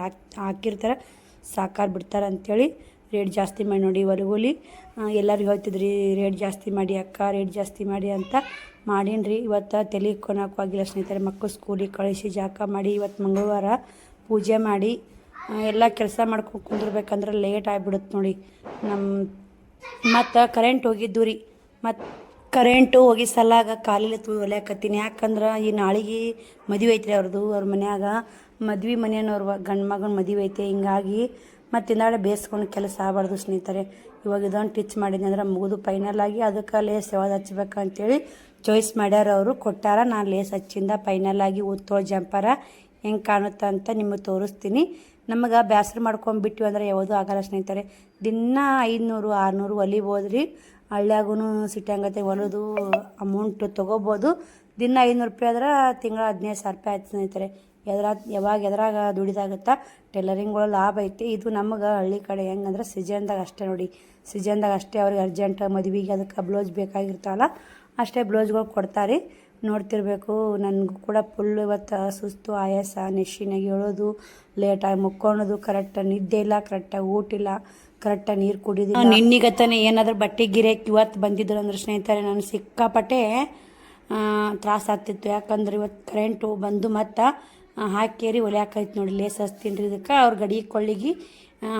ಹಾಕಿರ್ತಾರೆ, ಸಾಕಾಗಿ ಬಿಡ್ತಾರೆ ಅಂಥೇಳಿ ರೇಟ್ ಜಾಸ್ತಿ ಮಾಡಿ ನೋಡಿ. ಹೊಲಗೊಲಿ ಎಲ್ಲರಿಗೂ ಹೇಳ್ತಿದ್ರಿ ರೇಟ್ ಜಾಸ್ತಿ ಮಾಡಿ ಅಕ್ಕ, ರೇಟ್ ಜಾಸ್ತಿ ಮಾಡಿ ಅಂತ ಮಾಡೀನಿ ರೀ. ಇವತ್ತು ತಲೆ ಕೊನೋಕ್ಕೂ ಆಗಿಲ್ಲ ಸ್ನೇಹಿತರೆ. ಮಕ್ಕಳು ಸ್ಕೂಲಿಗೆ ಕಳಿಸಿ ಜಾಕ ಮಾಡಿ ಇವತ್ತು ಮಂಗಳವಾರ ಪೂಜೆ ಮಾಡಿ ಎಲ್ಲ ಕೆಲಸ ಮಾಡ್ಕೊಂಡು ಕುಂದಿರ್ಬೇಕಂದ್ರೆ ಲೇಟ್ ಆಗಿಬಿಡುತ್ತೆ ನೋಡಿ. ಮತ್ತು ಕರೆಂಟ್ ಹೋಗಿದ್ದು ರೀ. ಮತ್ತು ಕರೆಂಟು ಹೋಗಿ ಸಲಾಗ ಕಾಲಿಲ್ಲ ಹೊಲ್ಯಾಕತ್ತೀನಿ. ಯಾಕಂದ್ರೆ ಈ ನಾಳೆಗೆ ಮದುವೆ ಐತ್ರಿ ಅವ್ರದ್ದು. ಅವ್ರ ಮನ್ಯಾಗ ಮದ್ವೆ ಮನೆಯವ್ರ ಗಂಡು ಮಗನ ಮದುವೆ ಐತೆ. ಹಿಂಗಾಗಿ ಮತ್ತು ಇಂದಾಡೆ ಬೇಯಿಸ್ಕೊಂಡು ಕೆಲಸ ಆಗಬಾರ್ದು ಸ್ನೇಹಿತರೆ. ಇವಾಗ ಇದೊಂದು ಟಿಚ್ ಮಾಡಿದ್ನಿ ಅಂದ್ರೆ ಮುಗಿದು ಫೈನಲ್ ಆಗಿ ಅದಕ್ಕೆ ಲೇಸ್ ಯಾವ್ದು ಹಚ್ಬೇಕಂತೇಳಿ ಚಾಯ್ಸ್ ಮಾಡ್ಯಾರ ಅವರು, ಕೊಟ್ಟಾರ. ನಾನು ಲೇಸ್ ಹಚ್ಚಿಂದ ಫೈನಲ್ ಆಗಿ ಉತ್ತೋ ಜಂಪರ ಹೆಂಗೆ ಕಾಣುತ್ತೆ ಅಂತ ನಿಮಗೆ ತೋರಿಸ್ತೀನಿ. ನಮಗೆ ಬೇಸರ ಮಾಡ್ಕೊಂಡ್ಬಿಟ್ಟಿವಿ ಅಂದ್ರೆ ಯಾವುದೂ ಆಗಲ್ಲ ಸ್ನೇಹಿತರೆ. ದಿನ 500 600 ಹೊಲಿಬೋದ್ರಿ. ಹಳ್ಳ್ಯಾಗೂ ಸಿಟ್ಟಂಗತೆ ಹೊಲಿದು ಅಮೌಂಟ್ ತೊಗೋಬೋದು. ದಿನ 500 ರೂಪಾಯಿ ಆದ್ರೆ ತಿಂಗಳ 15,000 ರೂಪಾಯಿ ಆಯ್ತು ಸ್ನೇಹಿತರೆ. ಎದ್ರಾಗ ದುಡಿದಾಗುತ್ತಾ ಟೈಲರಿಂಗ್ ಒಳಗೆ ಲಾಭ ಐತಿ. ಇದು ನಮಗೆ ಹಳ್ಳಿ ಕಡೆ ಹೆಂಗಂದ್ರೆ ಸೀಸನ್ದಾಗ ಅಷ್ಟೇ ನೋಡಿ. ಸೀಸನ್ದಾಗ ಅಷ್ಟೇ ಅವ್ರಿಗೆ ಅರ್ಜೆಂಟ್ ಮದುವೆಗೆ ಅದಕ್ಕೆ ಬ್ಲೌಸ್ ಬೇಕಾಗಿರ್ತಾವಲ್ಲ ಅಷ್ಟೇ ಬ್ಲೌಸ್ಗಳು ಕೊಡ್ತಾರೆ. ನೋಡ್ತಿರ್ಬೇಕು. ನನಗೂ ಕೂಡ ಫುಲ್ ಇವತ್ತು ಸುಸ್ತು, ಆಯಾಸ, ನೆಶಿನಾಗಿ ಹೇಳೋದು, ಲೇಟಾಗಿ ಮುಕ್ಕೊಳೋದು, ಕರೆಕ್ಟಾಗಿ ನಿದ್ದೆ ಇಲ್ಲ, ಕರೆಕ್ಟಾಗಿ ಊಟ ಇಲ್ಲ, ಕರೆಕ್ಟಾಗಿ ನೀರು ಕುಡಿದಿಲ್ಲ. ನಿನ್ನಿಗತ್ತಾನೆ ಏನಾದರೂ ಬಟ್ಟೆ ಗಿರಾಕಿ ಇವತ್ತು ಬಂದಿದ್ರು ಅಂದ್ರೆ ಸ್ನೇಹಿತರೆ ನಾನು ಸಿಕ್ಕಾಪಟ್ಟೆ ತ್ರಾಸ ಆಗ್ತಿತ್ತು. ಯಾಕಂದ್ರೆ ಇವತ್ತು ಕರೆಂಟು ಬಂದು ಮತ್ತು ಹಾಕೇರಿ ಹೊಲ್ಯಾಕೈತೆ ನೋಡಿ. ಲೇಸ್ ಹಚ್ತೀನಿ ರೀ. ಇದಕ್ಕೆ ಅವ್ರ ಗಡಿ ಕೊಳ್ಳಿಗೆ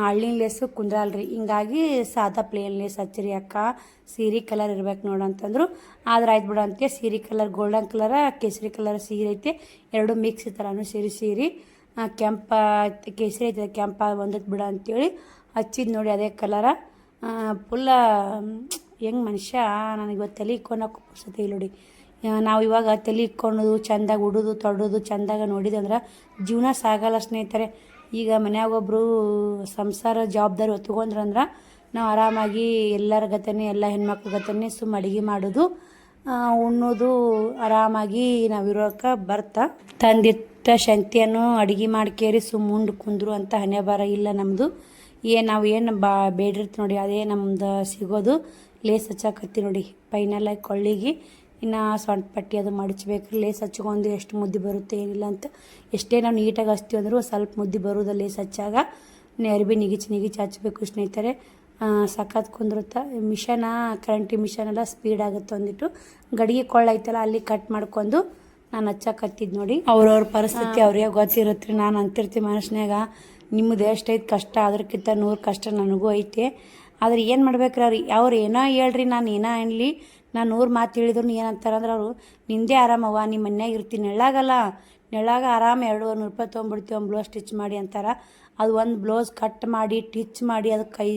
ಹಳ್ಳಿನ ಲೇಸು ಕುಂದ್ರಲ್ರಿ. ಹಿಂಗಾಗಿ ಸಾದಾ ಪ್ಲೇನ್ ಲೇಸ್ ಹಚ್ಚಿರಿ ಅಕ್ಕ, ಸೀರೆ ಕಲರ್ ಇರ್ಬೇಕು ನೋಡು ಅಂತಂದ್ರು. ಆದ್ರೆ ಆಯ್ತು ಬಿಡು ಅಂತೆ. ಸೀರೆ ಕಲರ್ ಗೋಲ್ಡನ್ ಕಲರ, ಕೇಸರಿ ಕಲರ್ ಸೀರೆ ಐತೆ. 2 ಮಿಕ್ಸ್ ಥರನೂ ಸೀರೆ ಕೆಂಪ ಕೇಸರಿ ಐತೆ, ಕೆಂಪ ಒಂದಕ್ಕೆ ಬಿಡ ಅಂತೇಳಿ ಹಚ್ಚಿದ್ದು ನೋಡಿ. ಅದೇ ಕಲರ ಫುಲ್ಲ ಹೆಂಗೆ ಮನುಷ್ಯ ನನಗೆ ಇವತ್ತು ತಲೆ ಇಕ್ಕೊಳಕ್ಕೆ ಪುರ್ಸತಿ ಇಲ್ಲ ನೋಡಿ. ನಾವು ಇವಾಗ ತಲೆ ಇಕ್ಕೊಳೋದು, ಚೆಂದಾಗಿ ಉಡೋದು ತೊಡೋದು ಚೆಂದಾಗ ನೋಡಿದಂದ್ರೆ ಜೀವನ ಸಾಗಲ್ಲ ಸ್ನೇಹಿತರೆ. ಈಗ ಮನ್ಯಾಗೊಬ್ಬರು ಸಂಸಾರ ಜವಾಬ್ದಾರಿ ಹೊತ್ಕೊಂಡ್ರಂದ್ರೆ ನಾವು ಆರಾಮಾಗಿ ಎಲ್ಲರ ಗತೆನೇ, ಎಲ್ಲ ಹೆಣ್ಮಕ್ಳ ಗತೆನೇ ಸುಮ್ಮ ಅಡುಗೆ ಮಾಡೋದು, ಉಣ್ಣೋದು, ಆರಾಮಾಗಿ ನಾವಿರೋಕೆ ಬರ್ತಾ ತಂದಿಟ್ಟ ಶಂತಿಯನ್ನು ಅಡುಗೆ ಮಾಡ್ಕೇರಿ ಸುಮ್ಮ ಉಂಡು ಕುಂದ್ರು ಅಂತ ಹಣೆ ಬರ ಇಲ್ಲ ನಮ್ಮದು. ನಾವು ಏನು ಬೇಡಿರ್ತೀವಿ ನೋಡಿ ಅದೇ ನಮ್ದು ಸಿಗೋದು. ಲೇಸ್ ಹಚ್ಚಾಕತ್ತಿ ನೋಡಿ ಫೈನಲಾಗಿ ಕೊಳ್ಳಿಗೆ. ಇನ್ನು ಸೊಂಟ ಪಟ್ಟಿ ಅದು ಮಡಚ್ಬೇಕು. ಲೇಸ್ ಹಚ್ಕೊಂಡು ಎಷ್ಟು ಮುದ್ದೆ ಬರುತ್ತೆ ಏನಿಲ್ಲ ಅಂತ. ಎಷ್ಟೇ ನಾವು ನೀಟಾಗಿ ಹಚ್ತೀವಿ ಅಂದರೂ ಸ್ವಲ್ಪ ಮುದ್ದೆ ಬರೋದು ಲೇಸ್ ಹಚ್ಚಾಗ. ಅರ್ಬಿ ನಿಗಿಚಿ ಹಚ್ಬೇಕು ಸ್ನೇಹಿತರೆ. ಸಖತ್ ಕುಂದಿರುತ್ತೆ. ಕರೆಂಟಿ ಮಿಷನೆಲ್ಲ ಸ್ಪೀಡ್ ಆಗುತ್ತೆ. ಒಂದಿಟ್ಟು ಗಡಿಗೆ ಕೊಳ್ಳೈತಲ್ಲ ಅಲ್ಲಿ ಕಟ್ ಮಾಡ್ಕೊಂಡು ನಾನು ಹಚ್ಚಾಕತ್ತಿದ್ದು ನೋಡಿ. ಅವ್ರವ್ರ ಪರಿಸ್ಥಿತಿ ಅವ್ರಿಗೆ ಗೊತ್ತಿರುತ್ತೆ. ನಾನು ಅಂತಿರ್ತೀನಿ ಮನಸ್ಸಿನಾಗ, ನಿಮ್ಮದು ಎಷ್ಟೈತೆ ಕಷ್ಟ ಅದಕ್ಕಿಂತ 100 ಕಷ್ಟ ನನಗೂ ಐತೆ. ಆದ್ರೆ ಏನು ಮಾಡ್ಬೇಕ್ರಿ ಅವ್ರು ಏನೋ ಹೇಳ್ರಿ, ನಾನು ಏನೋ ಅನ್ಲಿ, ನಾನು 100 ಮಾತು ಹೇಳಿದ್ರು ಏನಂತಾರಂದ್ರೆ ಅವರು, ನಿಂದೇ ಆರಾಮವ್ವ, ನಿಮ್ಮ ಮನ್ಯಾಗ ಇರ್ತೀನಿ, ನೆಳ್ಳಾಗ ಆರಾಮ 200 ರೂಪಾಯಿ ತೊಗೊಂಡ್ಬಿಡ್ತೀವಿ ಒಂದು ಬ್ಲೌಸ್ ಸ್ಟಿಚ್ ಮಾಡಿ ಅಂತಾರೆ. ಅದು ಒಂದು ಬ್ಲೌಸ್ ಕಟ್ ಮಾಡಿ ಟಿಚ್ ಮಾಡಿ ಅದಕ್ಕೆ ಕೈ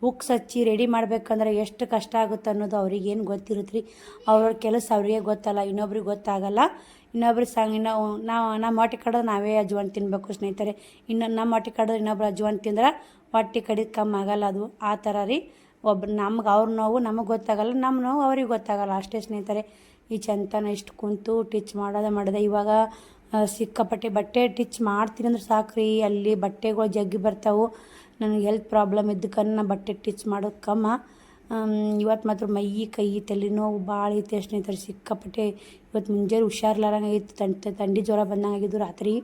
ಹುಕ್ಸ್ ಹಚ್ಚಿ ರೆಡಿ ಮಾಡ್ಬೇಕಂದ್ರೆ ಎಷ್ಟು ಕಷ್ಟ ಆಗುತ್ತೆ ಅನ್ನೋದು ಅವ್ರಿಗೇನು ಗೊತ್ತಿರುತ್ತೆ ರೀ. ಅವ್ರವ್ರ ಕೆಲಸ ಅವ್ರಿಗೆ ಗೊತ್ತಲ್ಲ, ಇನ್ನೊಬ್ರಿಗೆ ಗೊತ್ತಾಗಲ್ಲ. ಇನ್ನೊಬ್ರಿಗೆ ನಾವು ನಮ್ಮ ಹೊಟ್ಟೆ ಕಡೋದು ನಾವೇ ಅಜ್ವಾನ್ ತಿನ್ನಬೇಕು ಸ್ನೇಹಿತರೆ. ಇನ್ನು ನಮ್ಮ ಹೊಟ್ಟೆ ಕಡೋದು ಇನ್ನೊಬ್ರು ಅಜ್ವಾನ್ ತಿಂದ್ರೆ ಹೊಟ್ಟೆ ಕಡಿದು ಕಮ್ಮಿ ಆಗಲ್ಲ. ಅದು ಆ ಥರ ರೀ. ನಮ್ಗೆ ಅವ್ರ ನೋವು ನಮಗೆ ಗೊತ್ತಾಗಲ್ಲ, ನಮ್ಮ ನೋವು ಅವ್ರಿಗೆ ಗೊತ್ತಾಗಲ್ಲ ಅಷ್ಟೇ ಸ್ನೇಹಿತರೆ. ಈ ಚಂತನ ಇಷ್ಟು ಕುಂತು ಟಿಚ್ ಮಾಡೋದೆ. ಇವಾಗ ಸಿಕ್ಕಾಪಟ್ಟೆ ಬಟ್ಟೆ ಟಿಚ್ ಮಾಡ್ತೀನಿ ಅಂದ್ರೆ ಸಾಕ್ರಿ. ಅಲ್ಲಿ ಬಟ್ಟೆಗಳು ಜಗ್ಗಿ ಬರ್ತಾವೆ. ನನಗೆ ಹೆಲ್ತ್ ಪ್ರಾಬ್ಲಮ್ ಇದ್ದಕ್ಕನ್ನು ನಾನು ಬಟ್ಟೆ ಟಿಚ್ ಮಾಡೋದು ಕಮ್ಮ. ಇವತ್ತು ಮಾತ್ರ ಮೈ ಕೈ ತಲೆನೋವು ಭಾಳ ಐತೆ ಸ್ನೇಹಿತರೆ. ಸಿಕ್ಕಾಪಟ್ಟೆ ಇವತ್ತು ಮುಂಜಾನೆ ಹುಷಾರಿಲ್ಲಾರಂಗೆ ಆಗಿತ್ತು. ಥಂಡಿ ಜ್ವರ ಬಂದಂಗೆ ಆಗಿದ್ದು ರಾತ್ರಿ.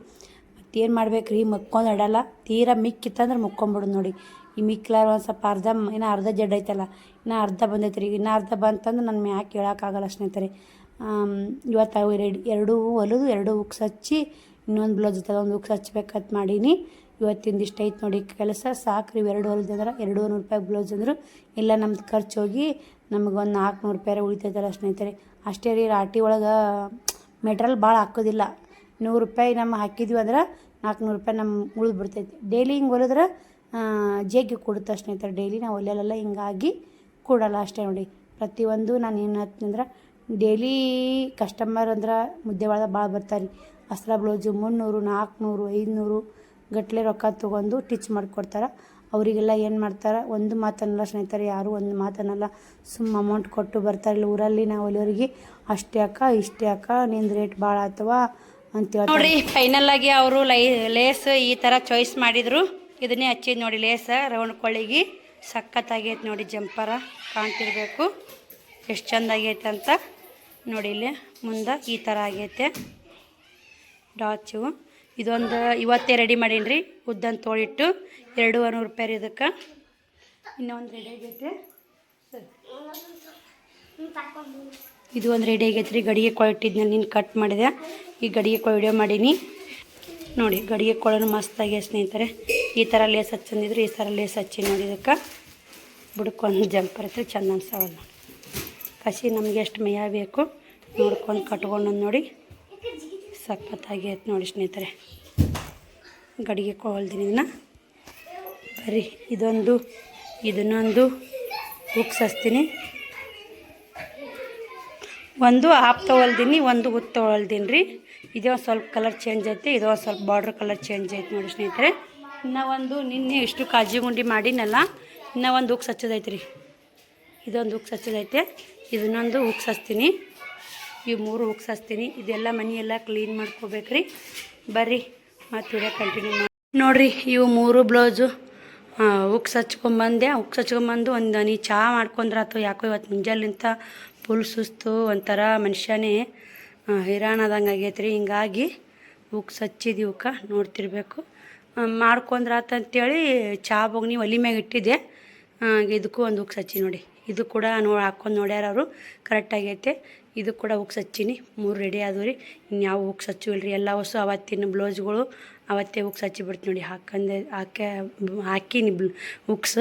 ಮತ್ತೇನು ಮಾಡ್ಬೇಕು ರೀ, ಮಕ್ಕೊಂಡು ಇಡಲ್ಲ. ತೀರಾ ಮಿಕ್ಕಿತ್ತಂದ್ರೆ ಮುಕ್ಕೊಂಬಿಡೋದು ನೋಡಿ. ಈ ಮಿಕ್ಲಾರ ಒಂದು ಸ್ವಲ್ಪ ಅರ್ಧ ಜಡ್ ಐತಲ್ಲ, ಇನ್ನು ಅರ್ಧ ಬಂದೈತೆ ರೀ. ಇನ್ನು ಅರ್ಧ ಬಂತಂದ್ರೆ ನನ್ನ ಮ್ಯಾಕೆ ಹೇಳೋಕ್ಕಾಗಲ್ಲ ಸ್ನೇಹಿತರೆ. ಇವತ್ತು ಅವು 2 ಹೊಲಿದು 2 ಉಕ್ಸ್ ಹಚ್ಚಿ ಇನ್ನೊಂದು ಬ್ಲೌಸ್ ಇರ್ತದೆ, ಒಂದು ಉಕ್ಸ್ ಹಚ್ಬೇಕಂತ ಮಾಡೀನಿ. ಇವತ್ತಿಂದ ಇಷ್ಟ ಐತೆ ನೋಡಿ ಕೆಲಸ ಸಾಕ್ರಿ. 2 ಹೊಲ್ದಂದ್ರೆ 200 ರೂಪಾಯಿ ಬ್ಲೌಸ್ ಅಂದ್ರೆ ಇಲ್ಲ ನಮ್ದು ಖರ್ಚು ಹೋಗಿ ನಮಗೊಂದು 400 ರೂಪಾಯಿ ಉಳಿತೈತಲ್ಲ ಸ್ನೇಹಿತರೆ. ಅಷ್ಟೇ ರೀ, ರಾಟಿ ಒಳಗೆ ಮೆಟ್ರಲ್ ಭಾಳ ಹಾಕೋದಿಲ್ಲ. 100 ರೂಪಾಯಿ ನಮ್ಮ ಹಾಕಿದ್ವಿ ಅಂದ್ರೆ 400 ರೂಪಾಯಿ ನಮ್ಮ ಉಳಿದು ಬಿಡ್ತೈತಿ. ಡೈಲಿ ಹಿಂಗೆ ಹೊಲಿದ್ರೆ ಜಗ್ಗಿ ಕೊಡುತ್ತೆ ಸ್ನೇಹಿತರೆ. ಡೈಲಿ ನಾವು ಹೊಲಿಯಲ್ಲ, ಹಿಂಗಾಗಿ ಕೊಡಲ್ಲ ಅಷ್ಟೇ ನೋಡಿ. ಪ್ರತಿಯೊಂದು ನಾನು ಏನು ಹೇಳ್ತೀನಂದ್ರೆ ಡೈಲಿ ಕಸ್ಟಮರ್ ಅಂದ್ರೆ ಮುದ್ದೆ ಒಳಗೆ ಭಾಳ ಬರ್ತಾರೆ ರೀ. ಅಸ್ತ್ರ ಬ್ಲೌಸು 300 400 500 ಗಟ್ಟಲೆ ರೊಕ್ಕ ತೊಗೊಂಡು ಟಿಚ್ ಮಾಡಿಕೊಡ್ತಾರೆ. ಅವರಿಗೆಲ್ಲ ಏನು ಮಾಡ್ತಾರೆ, ಒಂದು ಮಾತನ್ನಲ್ಲ ಸ್ನೇಹಿತರೆ, ಯಾರು ಒಂದು ಮಾತನ್ನಲ್ಲ, ಸುಮ್ಮ ಅಮೌಂಟ್ ಕೊಟ್ಟು ಬರ್ತಾರಿಲ್ಲ ಊರಲ್ಲಿ. ನಾವು ಹೊಲಿಯೋರಿಗೆ ಅಷ್ಟೇ ಅಕ್ಕ ಇಷ್ಟೇ ಅಕ್ಕ ನಿಂದು ರೇಟ್ ಭಾಳ ಆತವಾ ಅಂತೇಳಿ ನೋಡಿ. ಫೈನಲ್ ಆಗಿ ಅವರು ಲೇಸ್ ಈ ಥರ ಚಾಯ್ಸ್ ಮಾಡಿದರು. ಇದನ್ನೇ ಹಚ್ಚಿದ್ದು ನೋಡಿ ಲೇಸ ರೌಂಡ್ ಕೊಳ್ಳಿಗೆ. ಸಖತ್ತಾಗೈತೆ ನೋಡಿ, ಜಂಪರ ಕಾಣ್ತಿರ್ಬೇಕು ಎಷ್ಟು ಚಂದ ಆಗೈತೆ ಅಂತ ನೋಡಿ. ಇಲ್ಲಿ ಮುಂದೆ ಈ ಥರ ಆಗೈತೆ ಡಾಚು. ಇದೊಂದು ಇವತ್ತೇ ರೆಡಿ ಮಾಡೀನಿ ರೀ, ಉದ್ದಂತ ತೋಳಿಟ್ಟು 200 ರೂಪಾಯಿ ರೀ ಇದಕ್ಕೆ. ಇನ್ನೊಂದು ರೆಡಿ ಆಗೈತೆ, ಇದು ಒಂದು ರೆಡಿ ಆಗೈತೆ ರೀ. ಗಡಿಗೆ ಕೊಳಿಟ್ಟಿದ್ನ ನೀನು ಕಟ್ ಮಾಡಿದೆ, ಈ ಗಡಿಗೆ ಕೊಳ ವಿಡಿಯೋ ಮಾಡೀನಿ ನೋಡಿ. ಗಡಿಗೆ ಕೊಳನು ಮಸ್ತಾಗಿ ಸ್ನೇಹಿತರೆ. ಈ ಥರ ಲೇಸ್ ಹಚ್ಚಂದಿದ್ರು, ಈ ಥರ ಲೇಸ್ ಹಚ್ಚಿ ನೋಡಿ. ಇದಕ್ಕೆ ಬುಡಕ್ಕೊಂದು ಜಂಪರ್ ಐತ್ರಿ, ಚಂದ ಅನ್ಸವಲ್ಲ. ಕಸಿ ನಮಗೆ ಎಷ್ಟು ಮೇಯ ಬೇಕು ನೋಡ್ಕೊಂಡು ಕಟ್ಕೊಂಡು ನೋಡಿ. ಸಖತ್ತಾಗಿ ಐತೆ ನೋಡಿ ಸ್ನೇಹಿತರೆ. ಗಡಿಗೆ ಕೊಳ್ದಿನಿ ಇದನ್ನ ಬರ್ರಿ. ಇದನ್ನೊಂದು ಹುಕ್ಸ್ ಹಚ್ತೀನಿ. ಒಂದು ಹಾಫ್ ತೊಗೊಳ್ದೀನಿ, ಒಂದು ಉತ್ತು ತೊಗೊಳ್ದೀನಿ ರೀ. ಇದೇ ಒಂದು ಸ್ವಲ್ಪ ಕಲರ್ ಚೇಂಜ್ ಐತೆ, ಇದು ಒಂದು ಸ್ವಲ್ಪ ಬಾರ್ಡ್ರ್ ಕಲರ್ ಚೇಂಜ್ ಐತೆ ನೋಡಿ ಸ್ನೇಹಿತರೆ. ಇನ್ನೂ ಒಂದು ನಿನ್ನೆ ಇಷ್ಟು ಕಾಜಿ ಗುಂಡಿ ಮಾಡಿನಲ್ಲ, ಇನ್ನೂ ಒಂದು ಹುಕ್ಸ್ ಹಚ್ಚೋದೈತೆ ರೀ. ಇದೊಂದು ಹುಕ್ಸ್ ಹಚ್ಚೋದೈತೆ, ಇದನ್ನೊಂದು ಹುಕ್ಸ್ ಹಚ್ತೀನಿ. ಇವು 3 ಹುಕ್ಸ್ ಹಚ್ತೀನಿ. ಇದೆಲ್ಲ ಮನೆಯೆಲ್ಲ ಕ್ಲೀನ್ ಮಾಡ್ಕೋಬೇಕು ರೀ. ಬರ್ರಿ ಮತ್ತು ವಿಡಿಯೋ ಕಂಟಿನ್ಯೂ ಮಾಡಿ ನೋಡಿರಿ. ಇವು 3 ಬ್ಲೌಸು ಹುಕ್ಸ್ ಹಚ್ಕೊಂಬಂದೆ. ಹುಕ್ಸ್ ಹಚ್ಕೊಂಬಂದು ಒಂದು ನೀ ಚಹಾ ಮಾಡ್ಕೊಂಡ್ರಾತು. ಯಾಕೋ ಇವತ್ತು ಮುಂಜಾಲಿಂತ ಫುಲ್ ಸುಸ್ತು, ಒಂಥರ ಮನುಷ್ಯನೇ ಹೈರಾಣದಂಗೆ ಆಗೈತೆ ರೀ. ಹಿಂಗಾಗಿ ಹುಕ್ಸ್ ಹಚ್ಚಿದ್ದು ಇವಕ್ಕೆ ನೋಡ್ತಿರ್ಬೇಕು. ಮಾಡ್ಕೊಂಡ್ರಾತಂತೇಳಿ ಚಹಾ ಬೋಗ್ನಿ ಒಲಿ ಮ್ಯಾಗ ಇಟ್ಟಿದ್ದೆ. ಇದಕ್ಕೂ ಒಂದು ಹುಕ್ಸ್ ಹಚ್ಚಿ ನೋಡಿ. ಇದು ಕೂಡ ಹಾಕ್ಕೊಂಡು ನೋಡ್ಯಾರ ಅವರು, ಕರೆಕ್ಟಾಗೈತೆ. ಇದು ಕೂಡ ಹುಕ್ಸ್ ಹಚ್ಚೀನಿ. 3 ರೆಡಿ ಆದವು ರೀ. ಇನ್ಯಾವ ಹುಕ್ಸ್ ಹಚ್ಚಿವಲ್ರಿ, ಎಲ್ಲ ಹೊಸ ಅವತ್ತಿನ ಬ್ಲೌಸ್ಗಳು ಅವತ್ತೇ ಹುಕ್ಸ್ ಹಚ್ಚಿಬಿಡ್ತೀನಿ ನೋಡಿ. ಹಾಕೀನಿ ಹುಕ್ಸ್.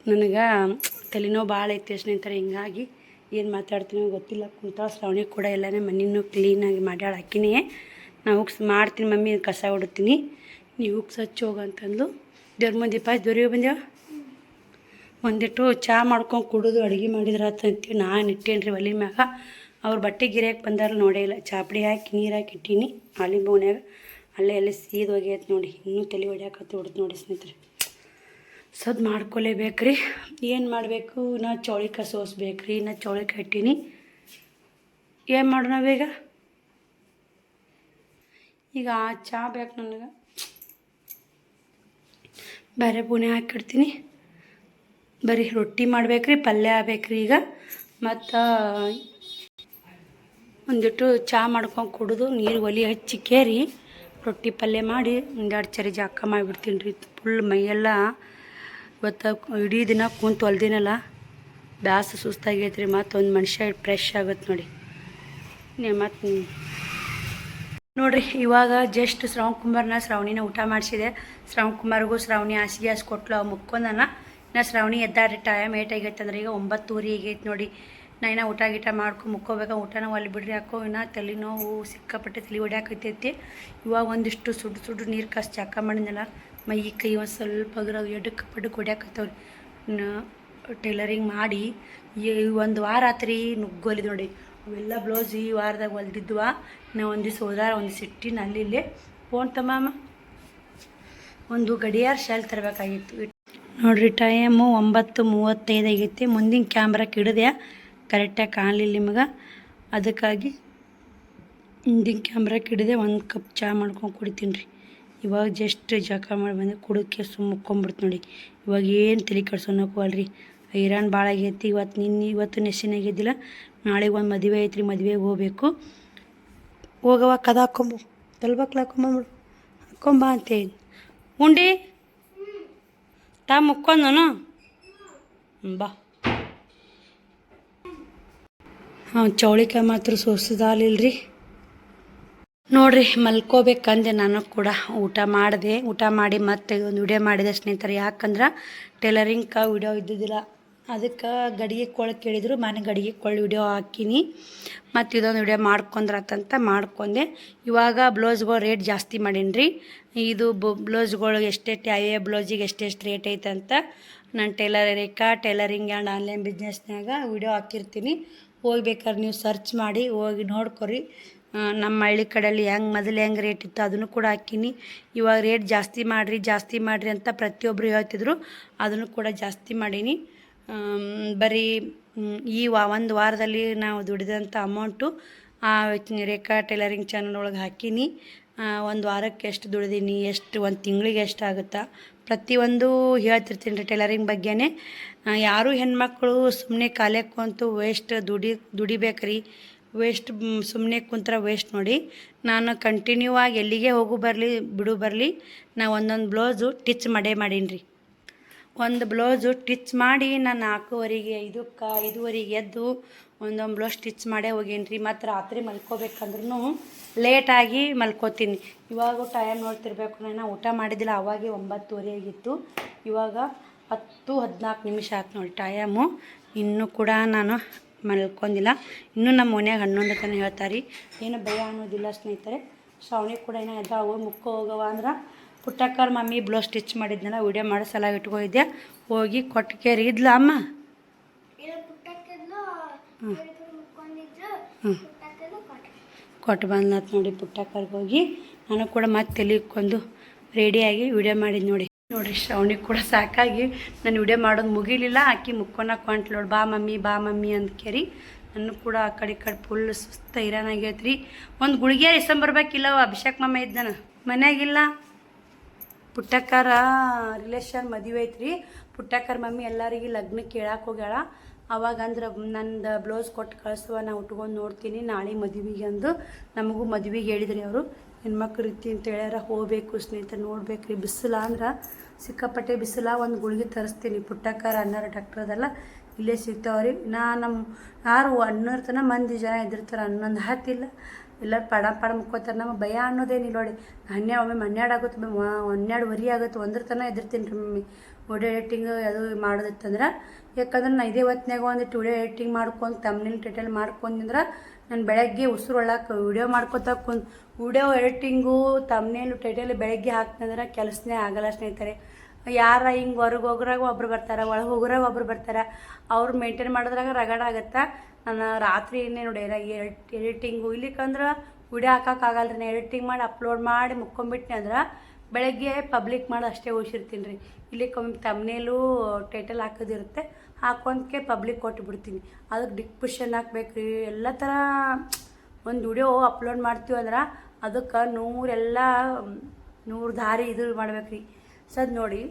ನನಗೆ ತಲೆನೋವು ಭಾಳ ಐತೆ ಸ್ನೇಹಿತರೆ. ಹಿಂಗಾಗಿ ಏನು ಮಾತಾಡ್ತೀನಿ ಗೊತ್ತಿಲ್ಲ. ಕುಂತ ಶ್ರಾವಣಿ ಕೂಡ ಎಲ್ಲನೇ ಮನೆಯೂ ಕ್ಲೀನಾಗಿ ಮಾಡ್ಯಾಳ. ಹಾಕಿನಿ ನಾನು ಹುಕ್ಸ್ ಮಾಡ್ತೀನಿ ಮಮ್ಮಿ, ಕಸ ಹೊಡ್ತೀನಿ, ನೀವು ಹುಕ್ಸ್ ಹಚ್ಚಿ ಹೋಗಂತಂದು. ದೇವ್ರ ಮುಂದೆ ಪಾಸ್ ದೊರೆಯೋ ಬಂದೇವ. ಒಂದಿಟ್ಟು ಚಹಾ ಮಾಡ್ಕೊಂಡು ಕುಡಿದು ಅಡುಗೆ ಮಾಡಿದ್ರಾತಂತ ನಾನು ಇಟ್ಟೇನಿ ರೀ ಒಲೆ ಮ್ಯಾಗ. ಅವ್ರು ಬಟ್ಟೆ ಗಿರಿಯಕ್ಕೆ ಬಂದಾರ ನೋಡೇ ಇಲ್ಲ. ಚಾಪಡಿ ಹಾಕಿ ನೀರು ಹಾಕಿ ಇಟ್ಟೀನಿ ಹಾಲಿನ ಬೋನ್ಯಾಗ. ಅಲ್ಲೇ ಸೀದ್ ಹೋಗ್ಯೈತೆ ನೋಡಿ. ಇನ್ನೂ ತಲೆ ಹೊಡ್ಯಾಕತ್ತಿ ಹೊಡ್ದು ನೋಡಿ ಸ್ನೇಹಿತರೆ. ಸದ್ ಮಾಡ್ಕೊಲೇಬೇಕು ರೀ. ಏನು ಮಾಡಬೇಕು, ನಾ ಚೌಳಿಕಾಯಿ ಸೋಸ್ಬೇಕು ರೀ. ನಾ ಚೌಳಿಕಾಯಿ ಇಟ್ಟೀನಿ. ಏನು ಮಾಡೋಣ ನಾವೀಗ? ಈಗ ಚಹಾ ಬೇಕು ನನಗೆ. ಬೇರೆ ಪುಣೆ ಹಾಕಿಡ್ತೀನಿ. ಬರೀ ರೊಟ್ಟಿ ಮಾಡ್ಬೇಕು ರೀ, ಪಲ್ಯ ಆಗ್ಬೇಕು ರೀ ಈಗ. ಮತ್ತು ಒಂದಿಟ್ಟು ಚಹಾ ಮಾಡ್ಕೊಂಡು ಕುಡಿದು ನೀರು ಒಲೆ ಹಚ್ಚಿ ಕೇರಿ ರೊಟ್ಟಿ ಪಲ್ಯ ಮಾಡಿ 1-2 ಚರಿ ಜಾಕ ಮಾಡಿಬಿಡ್ತೀನಿ ರೀ. ಫುಲ್ ಮೈಯೆಲ್ಲ ಇವತ್ತು ಇಡೀ ದಿನ ಕುಂತು ಹೊಲ್ದಿನಲ್ಲ, ಬ್ಯಾಸ ಸುಸ್ತಾಗೈತೆ ರೀ. ಮತ್ತು ಒಂದು ಮನುಷ್ಯ ಫ್ರೆಶ್ ಆಗುತ್ತೆ ನೋಡಿ. ಮತ್ತು ನೋಡಿರಿ, ಇವಾಗ ಜಸ್ಟ್ ಶ್ರಾವಣ್ ಶ್ರಾವಣಿನ ಊಟ ಮಾಡಿಸಿದೆ. ಶ್ರಾವಣ್ ಶ್ರಾವಣಿ ಹಾಸಿಗೆ ಕೊಟ್ಲು, ಅವು ಮುಕ್ಕೊಂಡನ. ನಾ ಶ್ರಾವಣಿ ಎದ್ದಾಡ್ರಿ. ಟೈಮ್ 8 ಆಗೈತೆ ಅಂದ್ರೆ ಈಗ 9:30 ಆಗೈತೆ ನೋಡಿ. ನಾ ಇನ್ನೂ ಊಟ ಗೀಟ ಮಾಡ್ಕೊಂಡು ಮುಕ್ಕೋಬೇಕು. ಊಟನ ಒಲ್ಲಿ ಬಿಡ್ರಿ. ಯಾಕೋ ಇನ್ನೂ ತಲೆನೋವು ಸಿಕ್ಕಾಪಟ್ಟೆ ತಲೆ ಹೊಡ್ಯಾಕೈತೈತಿ. ಇವಾಗ ಒಂದಿಷ್ಟು ಸುಡು ನೀರು ಕಾಸು ಚಾಕ ಮಾಡಿದ್ನಲ್ಲ, ಮೈ ಕೈ ಒಂದು ಸ್ವಲ್ಪ ಅದ್ರಾಗ ಎಡಕ್ಕೆ ಹೊಡ್ಯಾಕತ್ತವ್ರಿ. ಟೈಲರಿಂಗ್ ಮಾಡಿ 1 ವಾರ ಆತ್ರಿ ನುಗ್ಗೋಲಿದ್ದು ನೋಡಿ. ಅವೆಲ್ಲ ಬ್ಲೌಸ್ ಈ ವಾರದಾಗ ಹೊಲ್ದಿದ್ವ. ನಾವು ಒಂದು ದಿವ್ಸ ಹೋದಾರ ಒಂದು ಸಿಟ್ಟಿನ ಅಲ್ಲಿ ಫೋನ್ ತಮ್ಮ ಒಂದು ಗಡಿಯಾರ ಶಾಲ್ ತರಬೇಕಾಗಿತ್ತು ನೋಡಿರಿ. ಟೈಮು 9:35 ಆಗೈತಿ. ಮುಂದಿನ ಕ್ಯಾಮ್ರಾಕ್ಕೆ ಹಿಡಿದೆ, ಕರೆಕ್ಟಾಗಿ ಕಾಣಲಿಲ್ಲ ನಿಮಗೆ. ಅದಕ್ಕಾಗಿ ಮುಂದಿನ ಕ್ಯಾಮ್ರಾಕ್ಕೆ ಹಿಡಿದೆ. 1 ಕಪ್ ಚಹಾ ಮಾಡ್ಕೊಂಡು ಕುಡಿತೀನಿ ರೀ. ಇವಾಗ ಜಸ್ಟ್ ಜಳಕ ಮಾಡಿ ಬಂದು ಕುಡಿಕೆ ಮುಕ್ಕೊಂಬಿಡ್ತು ನೋಡಿ. ಇವಾಗ ಏನು ತಲೆ ಕೆಡ್ಸೋನಕ್ಕೂ ಅಲ್ರಿ, ಹೈರಾಣ ಭಾಳ ಆಗೈತಿ. ಇವತ್ತು ನೆಸ್ಸಿನಾಗಿದ್ದಿಲ್ಲ. ನಾಳೆಗೆ ಒಂದು ಮದುವೆ ಐತ್ರಿ, ಮದುವೆಗೆ ಹೋಗ್ಬೇಕು. ಹೋಗವ ಕದ ಹಾಕೊಂಬು, ತಲ್ಬಕ್ಲ ಹಾಕೊಂಬಂಬಿಡು, ಹಾಕೊಂಬ ಅಂತೇಳಿ. ಉಂಡಿ ತಾ ಮುಕ್ಕೊಂದನು ಬಾ. ಚೌಳಿಕಾಯಿ ಮಾತ್ರ ಸೋಸದಾಲಿಲ್ರಿ. ನೋಡ್ರಿ ಮಲ್ಕೋಬೇಕಂದೆ ನಾನು ಕೂಡ ಊಟ ಮಾಡಿ ಮತ್ತೆ ಒಂದು ವಿಡಿಯೋ ಮಾಡಿದೆ ಸ್ನೇಹಿತರೆ. ಯಾಕಂದ್ರೆ ಟೈಲರಿಂಗ್ ವಿಡಿಯೋ ಇದ್ದಿದ್ದಿಲ್ಲ, ಅದಕ್ಕೆ ಗಡಿಗೆ ಕೊಳ ಕೇಳಿದ್ರು, ಮನೆ ಗಡಿಗೆ ಕೊಳ್ಳಿ ವಿಡಿಯೋ ಹಾಕಿನಿ. ಮತ್ತು ಇದೊಂದು ವಿಡಿಯೋ ಮಾಡ್ಕೊಂಡ್ರತ್ತಂತ ಮಾಡ್ಕೊಂಡೆ. ಇವಾಗ ಬ್ಲೌಸ್ಗಳು ರೇಟ್ ಜಾಸ್ತಿ ಮಾಡೀನಿ. ಇದು ಬ್ಲೌಸ್ಗಳು ಎಷ್ಟೆಷ್ಟು ಯಾವ ಬ್ಲೌಸಿಗೆ ಎಷ್ಟೆಷ್ಟು ರೇಟ್ ಐತೆ ಅಂತ ನಾನು ಟೈಲರಿಂಗ್ ಆ್ಯಂಡ್ ಆನ್ಲೈನ್ ಬಿಸ್ನೆಸ್ನಾಗ ವಿಡಿಯೋ ಹಾಕಿರ್ತೀನಿ. ಹೋಗ್ಬೇಕಾದ್ರೆ ನೀವು ಸರ್ಚ್ ಮಾಡಿ ಹೋಗಿ ನೋಡ್ಕೊರಿ. ನಮ್ಮ ಹಳ್ಳಿ ಕಡೆಯಲ್ಲಿ ಮೊದಲು ಹೆಂಗೆ ರೇಟ್ ಇತ್ತು ಅದನ್ನು ಕೂಡ ಹಾಕೀನಿ. ಇವಾಗ ರೇಟ್ ಜಾಸ್ತಿ ಮಾಡಿರಿ ಅಂತ ಪ್ರತಿಯೊಬ್ಬರು ಹೇಳ್ತಿದ್ರು, ಅದನ್ನು ಕೂಡ ಜಾಸ್ತಿ ಮಾಡೀನಿ. ಬರೀ ಈ ಒಂದು ವಾರದಲ್ಲಿ ನಾವು ದುಡಿದಂಥ ಅಮೌಂಟು ರೇಖಾ ಟೈಲರಿಂಗ್ ಚಾನಲ್ ಒಳಗೆ ಹಾಕೀನಿ. ಒಂದು ವಾರಕ್ಕೆ ಎಷ್ಟು ದುಡಿದೀನಿ, ಎಷ್ಟು ಒಂದು ತಿಂಗಳಿಗೆ ಎಷ್ಟಾಗುತ್ತಾ ಪ್ರತಿಯೊಂದು ಹೇಳ್ತಿರ್ತೀನಿ ರೀ ಟೈಲರಿಂಗ್ ಬಗ್ಗೆನೇ. ಯಾರೂ ಹೆಣ್ಮಕ್ಳು ಸುಮ್ಮನೆ ಖಾಲಿ ಕುಂತು ವೇಸ್ಟ್ ದುಡಿಬೇಕ್ರಿ. ವೇಸ್ಟ್ ಸುಮ್ಮನೆ ಕುಂತ್ರೆ ವೇಸ್ಟ್ ನೋಡಿ. ನಾನು ಕಂಟಿನ್ಯೂ ಆಗಿ ಎಲ್ಲಿಗೆ ಬರಲಿ ನಾ ಒಂದೊಂದು ಬ್ಲೌಸು ಟಿಚ್ ಮಾಡೀನಿ ರೀ. ಒಂದು ಬ್ಲೌಸು ಟಿಚ್ ಮಾಡಿ ನಾನು 4:15 5:30 ಎದ್ದು ಒಂದೊಂದು ಬ್ಲೌಸ್ ಸ್ಟಿಚ್ ಮಾಡೇ ಹೋಗೀನಿ ರೀ. ಮತ್ತು ರಾತ್ರಿ ಮಲ್ಕೋಬೇಕಂದ್ರೂ ಲೇಟಾಗಿ ಮಲ್ಕೋತೀನಿ. ಇವಾಗ ಟೈಮ್ ನೋಡ್ತಿರ್ಬೇಕು, ನಾನು ಊಟ ಮಾಡಿದ್ದಿಲ್ಲ, ಅವಾಗೆ 9:30 ಆಗಿತ್ತು. ಇವಾಗ 10-14 ನಿಮಿಷ ಆಯ್ತು ನೋಡಿ ಟೈಮು. ಇನ್ನೂ ಕೂಡ ನಾನು ಮಲ್ಕೊಂಡಿಲ್ಲ. ಇನ್ನೂ ನಮ್ಮ ಮನ್ಯಾಗ 11 ತನಕ ಹೇಳ್ತಾರೆ. ಏನು ಭಯ ಅನ್ನೋದಿಲ್ಲ ಸ್ನೇಹಿತರೆ. ಶ್ರಾವಣಿ ಕೂಡ ಏನೋ ಎದ್ದಾವು ಹೋಗವ ಅಂದ್ರೆ ಪುಟ್ಟಕ್ಕರ ಮಮ್ಮಿ ಬ್ಲೌಸ್ ಸ್ಟಿಚ್ ಮಾಡಿದ್ನಲ್ಲ ವಿಡಿಯೋ ಮಾಡೋ ಸಲ ಇಟ್ಕೊಂಡಿದ್ದೆ. ಹೋಗಿ ಕೊಟ್ಟಿಗೆರಿ ಇದ್ಲ ಅಮ್ಮ. ಕೊಟ್ಟು ಬಂದ್ಲತ್ ನೋಡಿ ಪುಟ್ಟಕ್ಕರ್ಗೆ ಹೋಗಿ. ನಾನು ಕೂಡ ಮತ್ತೆ ತೆಲಿಕೊಂಡು ರೆಡಿಯಾಗಿ ವಿಡಿಯೋ ಮಾಡಿದ್ದು ನೋಡ್ರಿ. ಶ್ರಾವಣಿ ಕೂಡ ಸಾಕಾಗಿ ನಾನು ವಿಡಿಯೋ ಮಾಡೋದು ಮುಗಿಲಿಲ್ಲ. ಆಕಿ ಮುಕ್ಕೊನಕ್ಕೆ ಹೊಂಟ್ಲೋಡು, ಬಾ ಮಮ್ಮಿ ಅಂತ ಕೇರಿ. ನಾನು ಕೂಡ ಆ ಕಡೆ ಫುಲ್ ಸುಸ್ತ ಇರಾನಾಗೈತ್ರಿ. ಒಂದು ಗುಳಿಗೆ ಇಸ್ಕೊಂಬರ್ಬೇಕಿಲ್ಲ, ಅಭಿಷೇಕ್ ಮಾಮ ಇದ್ದಾನ ಮನ್ಯಾಗಿಲ್ಲ. ಪುಟ್ಟಕ್ಕರ ರಿಲೇಷನ್ ಮದುವೆ ಐತ್ರಿ. ಪುಟ್ಟಕ್ಕರ ಮಮ್ಮಿ ಎಲ್ಲರಿಗೆ ಲಗ್ನಕ್ಕೆ ಕೇಳಕ್ಕೆ ಹೋಗ್ಯಾಳ. ಅವಾಗ ಅಂದ್ರೆ ನಂದು ಬ್ಲೌಸ್ ಕೊಟ್ಟು ಕಳಿಸುವ, ನಾ ಉಟ್ಕೊಂಡು ನೋಡ್ತೀನಿ ನಾಳೆ ಮದುವೆಗೆ ಅಂದು. ನಮಗೂ ಮದುವೆಗೆ ಹೇಳಿದ್ರಿ ಅವರು, ಹೆಣ್ಮಕ್ಳು ರೀತಿ ಅಂತ ಹೇಳ್ಯಾರ. ಹೋಗ್ಬೇಕು ಸ್ನೇಹಿತರೆ, ನೋಡ್ಬೇಕು ರೀ. ಬಿಸಿಲ ಅಂದ್ರೆ ಸಿಕ್ಕಾಪಟ್ಟೆ ಬಿಸಿಲ. ಒಂದು ಗುಳಿಗೆ ತರಿಸ್ತೀನಿ. ಪುಟ್ಟಕ್ಕರ ಅಣ್ಣಾರ ಡಾಕ್ಟರ್ ಅದಲ್ಲ, ಇಲ್ಲೇ ಸಿಗ್ತಾವ್ರಿ. ನಮ್ಮ ಯಾರು 11 ತನಕ ಮಂದಿ ಜನ ಇದ್ದಿರ್ತಾರೆ, 11 ಹತ್ತಿಲ್ಲ. ಎಲ್ಲರೂ ಪಡ ಮುಕ್ಕೋತಾರೆ. ನಮ್ಮ ಭಯ ಅನ್ನೋದೇನಿಲ್ಲ ನೋಡಿ. 12 ಆಗುತ್ತೆ, 12:15 ಆಗುತ್ತೆ, 1 ತನಕ ಎದಿರ್ತೀನಿ ರೀ ಮಮ್ಮಿ. ವಿಡಿಯೋ ಎಡಿಟಿಂಗ್ ಅದು ಮಾಡೋದಿತ್ತಂದ್ರೆ. ಯಾಕಂದ್ರೆ ನಾನು ಇದೇ ಹೊತ್ತಿನಾಗ ಒಂದಿಟ್ಟು ವಿಡಿಯೋ ಎಡಿಟಿಂಗ್ ಮಾಡ್ಕೊಂಡು ತಮ್ನೇಲ್ ಟೈಟಲ್ ಮಾಡ್ಕೊಂಡ್ರೆ ನಾನು ಬೆಳಗ್ಗೆ ಉಸಿರು ಒಳಕ್ಕೆ ವಿಡಿಯೋ ವಿಡಿಯೋ ಎಡಿಟಿಂಗು ತಮ್ನೇಲು ಟೈಟಲ್ ಬೆಳಗ್ಗೆ ಹಾಕ್ತಂದ್ರೆ ಕೆಲಸನೇ ಆಗಲ್ಲ ಸ್ನೇಹಿತರೆ. ಯಾರ ಹಿಂಗೆ ಹೊರಗೆ ಹೋಗ್ರಾಗ ಒಬ್ರು ಬರ್ತಾರೆ, ಒಳಗೆ ಹೋಗ್ರಾಗ ಒಬ್ರು ಬರ್ತಾರೆ. ಅವ್ರು ಮೇಂಟೈನ್ ಮಾಡೋದ್ರಾಗ ರಗಡ ಆಗುತ್ತೆ. ನಾನು ರಾತ್ರಿ ಇನ್ನೇ ನೋಡಿ ಎಡಿಟಿಂಗು ಇಲ್ಲಿಕಂದ್ರೆ ವಿಡಿಯೋ ಹಾಕೋಕ್ಕಾಗಲ್ಲ ರೀ. ನಾನು ಎಡಿಟಿಂಗ್ ಮಾಡಿ ಅಪ್ಲೋಡ್ ಮಾಡಿ ಮುಕ್ಕೊಂಬಿಟ್ನಿ ಅಂದ್ರೆ ಬೆಳಗ್ಗೆ ಪಬ್ಲಿಕ್ ಮಾಡಿ ಅಷ್ಟೇ ಉಳಿಸಿರ್ತೀನಿ ರೀ. ಇಲ್ಲಿಕೊಮ್ಮೆ ತಮ್ನೇಲು ಟೈಟಲ್ ಹಾಕೋದಿರುತ್ತೆ, ಹಾಕೊಂಡ್ಕೆ ಪಬ್ಲಿಕ್ ಕೊಟ್ಟುಬಿಡ್ತೀನಿ. ಅದಕ್ಕೆ ಡಿಸ್ಕ್ರಿಪ್ಷನ್ ಹಾಕ್ಬೇಕು ರೀ. ಎಲ್ಲ ಥರ ಒಂದು ವಿಡಿಯೋ ಅಪ್ಲೋಡ್ ಮಾಡ್ತೀವಿ ಅಂದ್ರೆ ಅದಕ್ಕೆ 100 ದಾರಿ ಇದು ಮಾಡ್ಬೇಕು ರೀ. ನೋಡಿ,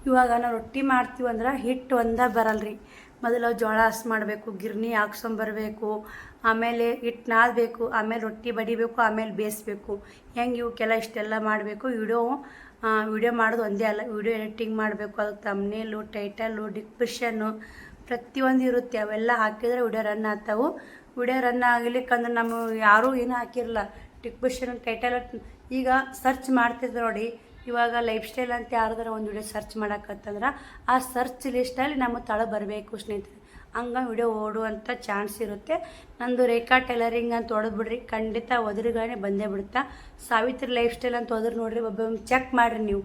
ಇವಾಗ ನಾವು ರೊಟ್ಟಿ ಮಾಡ್ತೀವಿ ಅಂದ್ರೆ ಹಿಟ್ಟು ಒಂದೇ ಬರಲ್ರಿ. ಮೊದಲು ಜೋಳ ಹಸ್ ಮಾಡಬೇಕು, ಗಿರ್ನಿ ಹಾಕ್ಸೊಂಬರ್ಬೇಕು, ಆಮೇಲೆ ಹಿಟ್ಟು ನಾದಬೇಕು, ಆಮೇಲೆ ರೊಟ್ಟಿ ಬಡಿಬೇಕು, ಆಮೇಲೆ ಬೇಯಿಸ್ಬೇಕು. ಹೆಂಗೆ ಇವಕ್ಕೆಲ್ಲ ಇಷ್ಟೆಲ್ಲ ಮಾಡಬೇಕು. ವಿಡಿಯೋ ಮಾಡೋದು ಒಂದೇ ಅಲ್ಲ, ವಿಡಿಯೋ ಎಡಿಟಿಂಗ್ ಮಾಡಬೇಕು. ಅದಕ್ಕೆ ತಮ್ನೇಲು ಟೈಟಲು ಡಿಸ್ಕ್ರಿಪ್ಷನ್ನು ಪ್ರತಿಯೊಂದು ಇರುತ್ತೆ. ಅವೆಲ್ಲ ಹಾಕಿದರೆ ವಿಡಿಯೋ ರನ್ ಆಗ್ತಾವೆ. ವಿಡಿಯೋ ರನ್ ಆಗಲಿಕ್ಕಂದ್ರೆ ನಮ್ಮ ಯಾರೂ ಏನೂ ಹಾಕಿರಲ್ಲ. ಡಿಸ್ಕ್ರಿಪ್ಷನ್ ಟೈಟಲ್ ಈಗ ಸರ್ಚ್ ಮಾಡ್ತಿದ್ರು ನೋಡಿ. ಇವಾಗ ಲೈಫ್ ಸ್ಟೈಲ್ ಅಂತ ಯಾರ್ದಾರ ಒಂದು ವಿಡಿಯೋ ಸರ್ಚ್ ಮಾಡೋಕ್ಕತ್ತಂದ್ರೆ ಆ ಸರ್ಚ್ ಲಿಸ್ಟಲ್ಲಿ ನಮ್ಮ ತಳ ಬರಬೇಕು ಸ್ನೇಹಿತರೆ. ಹಂಗೆ ವಿಡಿಯೋ ಓಡುವಂಥ ಚಾನ್ಸ್ ಇರುತ್ತೆ. ನಂದು ರೇಖಾ ಟೈಲರಿಂಗ್ ಅಂತ ಹೊಡೆದ್ಬಿಡ್ರಿ, ಖಂಡಿತ ಒದರಿಗಾನೆ ಬಂದೇ ಬಿಡುತ್ತಾ. ಸಾವಿತ್ರಿ ಲೈಫ್ ಸ್ಟೈಲ್ ಅಂತ ಹೋದ್ರೆ ನೋಡಿರಿ, ಒಬ್ಬೊಮ್ಮೆ ಚೆಕ್ ಮಾಡಿರಿ ನೀವು.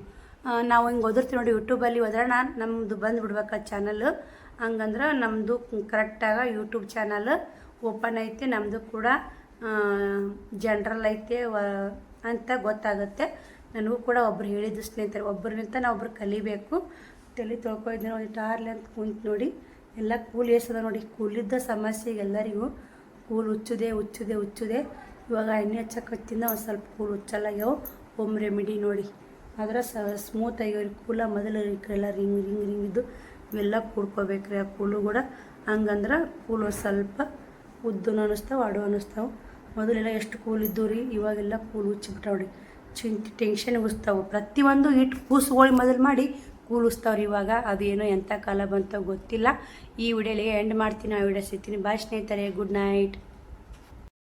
ನಾವು ಹಿಂಗೆ ಒದರ್ತೀವಿ ನೋಡಿ ಯೂಟ್ಯೂಬಲ್ಲಿ ಹೋದ್ರಣ ನಮ್ಮದು ಬಂದುಬಿಡ್ಬೇಕು ಆ ಚಾನಲ್ಲು. ಹಂಗಂದ್ರೆ ನಮ್ಮದು ಕರೆಕ್ಟಾಗಿ ಯೂಟ್ಯೂಬ್ ಚಾನಲ್ ಓಪನ್ ಐತೆ, ನಮ್ಮದು ಕೂಡ ಜನ್ರಲ್ ಐತೆ ಅಂತ ಗೊತ್ತಾಗುತ್ತೆ. ನನಗೂ ಕೂಡ ಒಬ್ರು ಹೇಳಿದ್ದು ಸ್ನೇಹಿತರೆ, ಒಬ್ಬರಿಂದ ನಾವು ಒಬ್ರು ಕಲಿಬೇಕು. ತಲೆ ತೊಳ್ಕೊಯ್ದು ಒಂದಿಟ್ಟು ಆರ್ಲಿ ಅಂತ ಕುಂತು ನೋಡಿ. ಎಲ್ಲ ಕೂಲ್ ಏಸದ ನೋಡಿ. ಕೂಲಿದ್ದ ಸಮಸ್ಯೆ ಎಲ್ಲರಿಗೂ ಕೂಲ್ ಹುಚ್ಚುದೆ. ಇವಾಗ ಎಣ್ಣೆ ಹಚ್ಚಕತ್ತಿಂದ ಒಂದು ಸ್ವಲ್ಪ ಕೂಲ್ ಹುಚ್ಚಲ್ಲಾಗ್ಯಾವ. ಹೋಮ್ ರೆಮಿಡಿ ನೋಡಿ. ಆದ್ರೆ ಸ್ಮೂತ್ ಆಗ್ಯಾವ್ರಿ ಕೂಲ. ಮೊದಲು ಎಲ್ಲ ರಿಂಗ್ ಇದ್ದು ಇವೆಲ್ಲ ಕೂಡ್ಕೋಬೇಕ್ರಿ. ಆ ಕೂಲು ಕೂಡ ಹಂಗಂದ್ರೆ ಕೂಲು ಸ್ವಲ್ಪ ಉದ್ದನು ಅನ್ನಿಸ್ತಾವೆ, ಅಡು ಅನ್ನಿಸ್ತಾವೆ. ಮೊದಲೆಲ್ಲ ಎಷ್ಟು ಕೂಲ್ ಇದ್ದು ರೀ, ಇವಾಗೆಲ್ಲ ಕೂಲ್ ಹುಚ್ಚಿಬಿಟ್ಟಾವ್ರಿ. ಟೆನ್ಷನ್ ಉಸ್ತಾವೆ. ಪ್ರತಿಯೊಂದು ಇಟ್ಟು ಕೂಸುಗಳು ಮೊದಲು ಮಾಡಿ ಕೂಲಿಸ್ತಾವ್ರಿ. ಇವಾಗ ಅದೇನೋ ಎಂಥ ಕಾಲ ಬಂತ ಗೊತ್ತಿಲ್ಲ. ಈ ವಿಡಿಯೋಲಿ ಎಂಡ್ ಮಾಡ್ತೀನಿ. ಆ ವಿಡಿಯೋ ಸಿಗ್ತೀನಿ. ಬಾಯ್ ಸ್ನೇಹಿತರೆ, ಗುಡ್ ನೈಟ್.